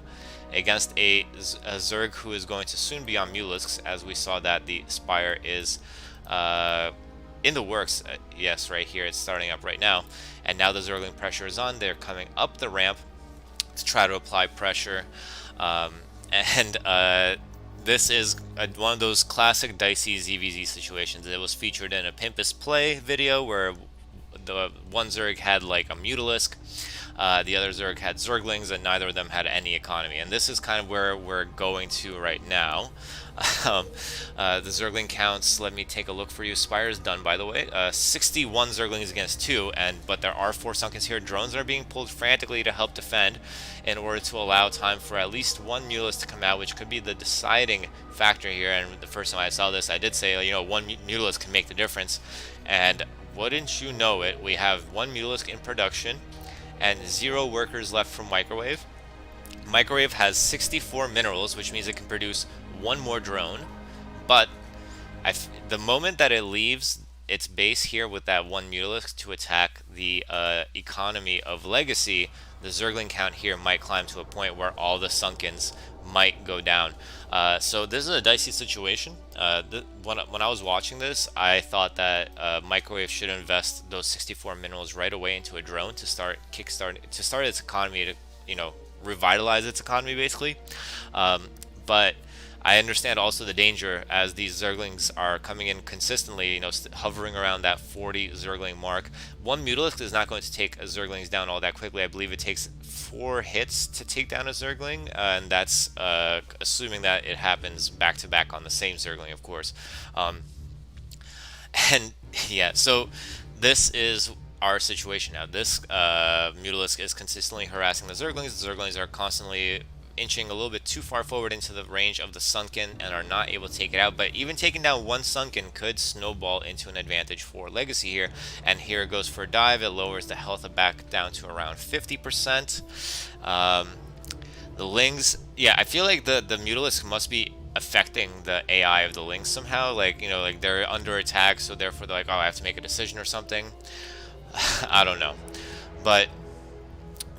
against a Zerg who is going to soon be on Mulisks, as we saw that the Spire is in the works. Yes, right here, it's starting up right now, and now the Zergling pressure is on. They're coming up the ramp to try to apply pressure, this is one of those classic dicey ZVZ situations. It was featured in a Pimpus Play video where the one Zerg had like a Mutalisk, the other Zerg had Zerglings, and neither of them had any economy. And this is kind of where we're going to right now. The Zergling counts, let me take a look for you. Spire is done, by the way. 61 Zerglings against 2, but there are 4 Sunkens here. Drones are being pulled frantically to help defend in order to allow time for at least one Mutalisk to come out, which could be the deciding factor here. And the first time I saw this, I did say, you know, one Mutalisk can make the difference. And wouldn't you know it, we have 1 Mutalisk in production and 0 workers left from Microwave. Microwave has 64 minerals, which means it can produce 1 more drone, but the moment that it leaves its base here with that 1 Mutalisk to attack the economy of Legacy, the Zergling count here might climb to a point where all the Sunkens might go down. So this is a dicey situation. When I was watching this, I thought that Microwave should invest those 64 minerals right away into a drone to start its economy, to, you know, revitalize its economy basically. But I understand also the danger, as these Zerglings are coming in consistently, you know, hovering around that 40 Zergling mark. 1 Mutalisk is not going to take a Zerglings down all that quickly. I believe it takes 4 hits to take down a Zergling, and that's assuming that it happens back to back on the same Zergling, of course. And yeah, so this is our situation now. This Mutalisk is consistently harassing the Zerglings. The Zerglings are constantly inching a little bit too far forward into the range of the Sunken and are not able to take it out. But even taking down 1 Sunken could snowball into an advantage for Legacy here. And here it goes for a dive. It lowers the health back down to around 50%. The Lings, yeah, I feel like the Mutalisk must be affecting the AI of the Lings somehow. Like, you know, like they're under attack, so therefore they're like, oh, I have to make a decision or something. I don't know. But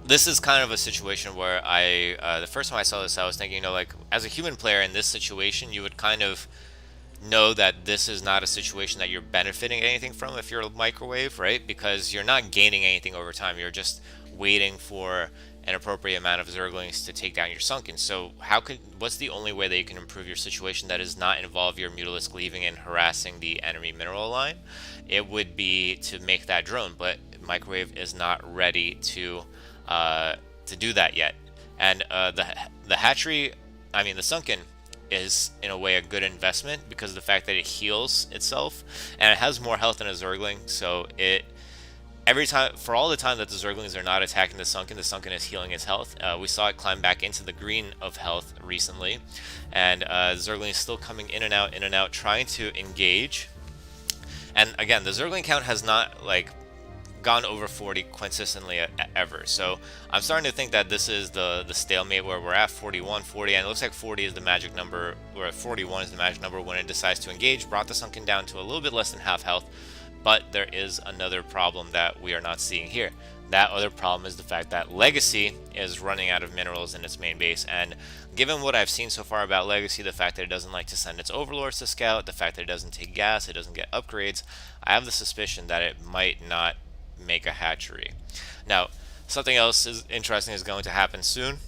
this is kind of a situation where the first time I saw this, I was thinking, you know, like, as a human player in this situation, you would kind of know that this is not a situation that you're benefiting anything from if you're a Microwave, right? Because you're not gaining anything over time. You're just waiting for an appropriate amount of Zerglings to take down your Sunken. So what's the only way that you can improve your situation that does not involve your Mutalisk leaving and harassing the enemy mineral line? It would be to make that drone, but Microwave is not ready to do that yet. And the hatchery, I mean the Sunken, is in a way a good investment because of the fact that it heals itself and it has more health than a Zergling. So every time, for all the time that the Zerglings are not attacking the Sunken is healing its health. We saw it climb back into the green of health recently, and Zergling is still coming in and out, trying to engage. And again, the Zergling count has not like gone over 40 consistently ever. So I'm starting to think that this is the stalemate where we're at 41, 40, and it looks like 40 is the magic number, or 41 is the magic number when it decides to engage. Brought the Sunken down to a little bit less than half health, but there is another problem that we are not seeing here. That other problem is the fact that Legacy is running out of minerals in its main base, and given what I've seen so far about Legacy, the fact that it doesn't like to send its overlords to scout, the fact that it doesn't take gas, it doesn't get upgrades, I have the suspicion that it might not make a hatchery. Now, something else is interesting is going to happen soon.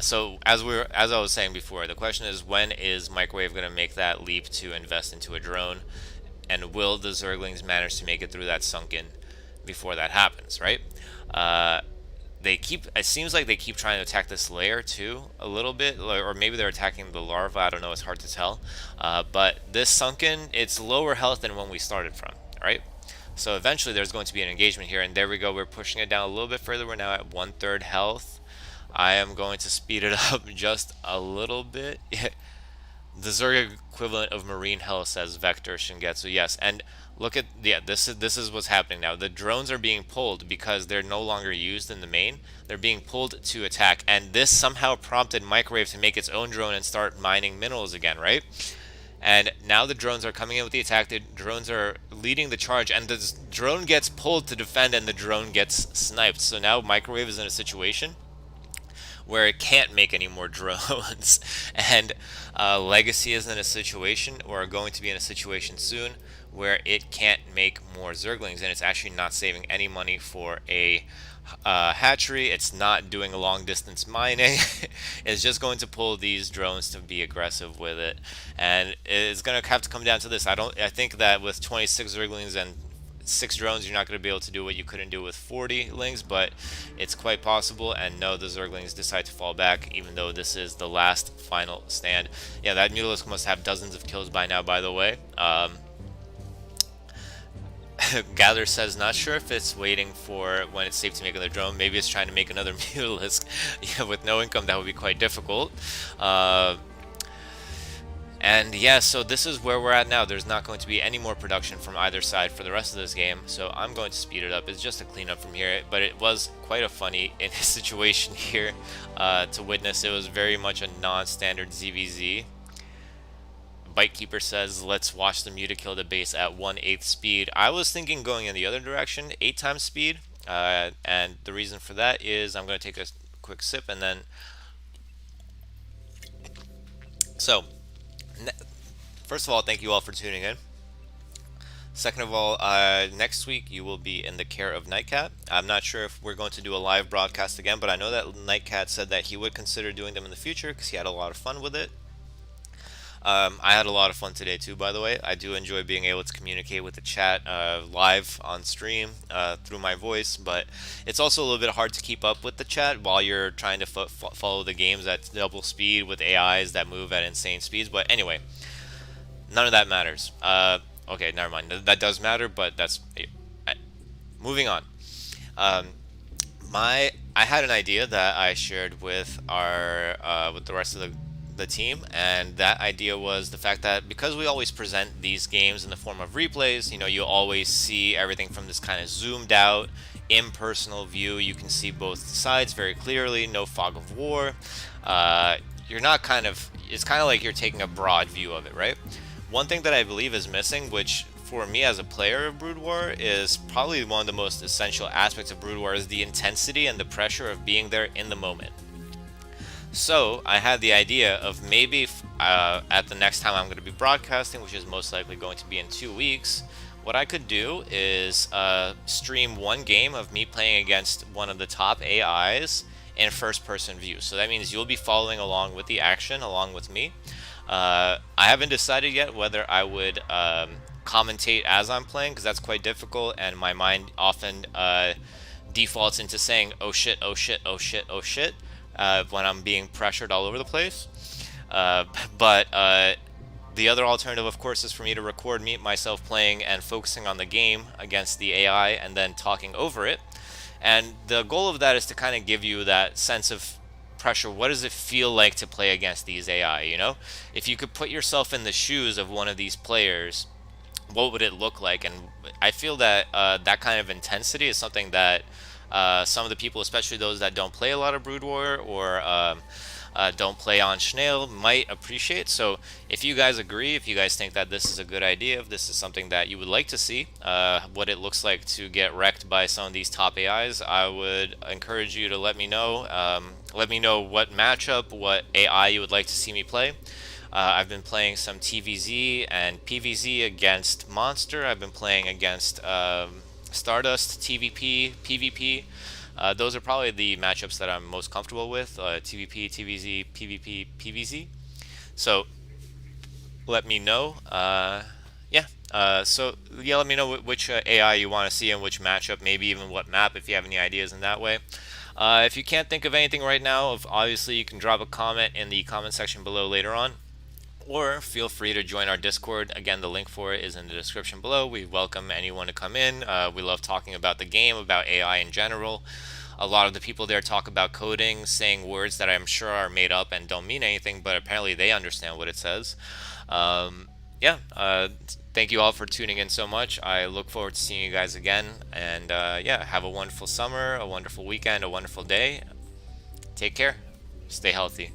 So as I was saying before, the question is, when is Microwave going to make that leap to invest into a drone, and will the Zerglings manage to make it through that Sunken before that happens, right? It seems like they keep trying to attack this layer too a little bit, or maybe they're attacking the larva, I don't know, it's hard to tell. But this Sunken, it's lower health than when we started from, right? So eventually there's going to be an engagement here, and there we go. We're pushing it down a little bit further. We're now at 1/3 health. I am going to speed it up just a little bit. The Zerg equivalent of marine health, says Vector Shingetsu. Yes, and look at, yeah, this is what's happening now. The drones are being pulled because they're no longer used in the main. They're being pulled to attack, and this somehow prompted Microwave to make its own drone and start mining minerals again, right? And now the drones are coming in with the attack. The drones are leading the charge, and the drone gets pulled to defend, and the drone gets sniped. So now Microwave is in a situation where it can't make any more drones. And Legacy is in a situation, or going to be in a situation soon, where it can't make more Zerglings, and it's actually not saving any money for a hatchery. It's not doing a long distance mining. It's just going to pull these drones to be aggressive with it, and it's going to have to come down to this. I think that with 26 Zerglings and 6 drones, you're not going to be able to do what you couldn't do with 40 lings, but it's quite possible. And no, the Zerglings decide to fall back, even though this is the last final stand. Yeah, that Mutalisk must have dozens of kills by now, by the way. Gather says, not sure if it's waiting for when it's safe to make another drone. Maybe it's trying to make another Mutalisk. Yeah, with no income, that would be quite difficult. And yeah, so this is where we're at now. There's not going to be any more production from either side for the rest of this game, so I'm going to speed it up. It's just a cleanup from here, but it was quite a funny situation here to witness. It was very much a non-standard ZVZ. Bitekeeper says, let's watch the Muta kill the base at 1/8 speed. I was thinking going in the other direction, 8 times speed, and the reason for that is I'm going to take a quick sip and then... So, first of all, thank you all for tuning in. Second of all, next week you will be in the care of Nightcat. I'm not sure if we're going to do a live broadcast again, but I know that Nightcat said that he would consider doing them in the future because he had a lot of fun with it. I had a lot of fun today too, by the way. I do enjoy being able to communicate with the chat live on stream through my voice, but it's also a little bit hard to keep up with the chat while you're trying to follow the games at double speed with AIs that move at insane speeds. But anyway, none of that matters. Okay, never mind. That does matter, but that's... Moving on. I had an idea that I shared with with the rest of the team, and that idea was the fact that because we always present these games in the form of replays, you know, you always see everything from this kind of zoomed out, impersonal view. You can see both sides very clearly, no fog of war. You're not it's kind of like you're taking a broad view of it, right? One thing that I believe is missing, which for me as a player of Brood War is probably one of the most essential aspects of Brood War, is the intensity and the pressure of being there in the moment. So I had the idea of maybe at the next time I'm going to be broadcasting, which is most likely going to be in 2 weeks, what I could do is stream one game of me playing against one of the top AIs in first-person view. So that means you'll be following along with the action along with me. I haven't decided yet whether I would commentate as I'm playing, because that's quite difficult, and my mind often defaults into saying, oh shit, oh shit, oh shit, oh shit, when I'm being pressured all over the place. But the other alternative, of course, is for me to record myself playing and focusing on the game against the AI and then talking over it. And the goal of that is to kind of give you that sense of pressure. What does it feel like to play against these AI, you know? If you could put yourself in the shoes of one of these players, what would it look like? And I feel that that kind of intensity is something that some of the people, especially those that don't play a lot of Brood War or don't play on Snail, might appreciate. So if you guys agree, if you guys think that this is a good idea, if this is something that you would like to see, what it looks like to get wrecked by some of these top AIs, I would encourage you to let me know. Let me know what matchup, what AI you would like to see me play. I've been playing some TVZ and PVZ against Monster. I've been playing against Stardust, TVP, PvP. Those are probably the matchups that I'm most comfortable with, TVP, TVZ, PvP, PVZ. So let me know. Let me know which AI you want to see and which matchup, maybe even what map, if you have any ideas in that way. If you can't think of anything right now, obviously you can drop a comment in the comment section below later on. or feel free to join our Discord. Again, the link for it is in the description below. We welcome anyone to come in. We love talking about the game, about AI in general. A lot of the people there talk about coding, saying words that I'm sure are made up and don't mean anything, but apparently they understand what it says. Yeah, thank you all for tuning in so much. I look forward to seeing you guys again. And yeah, have a wonderful summer, a wonderful weekend, a wonderful day. Take care. Stay healthy.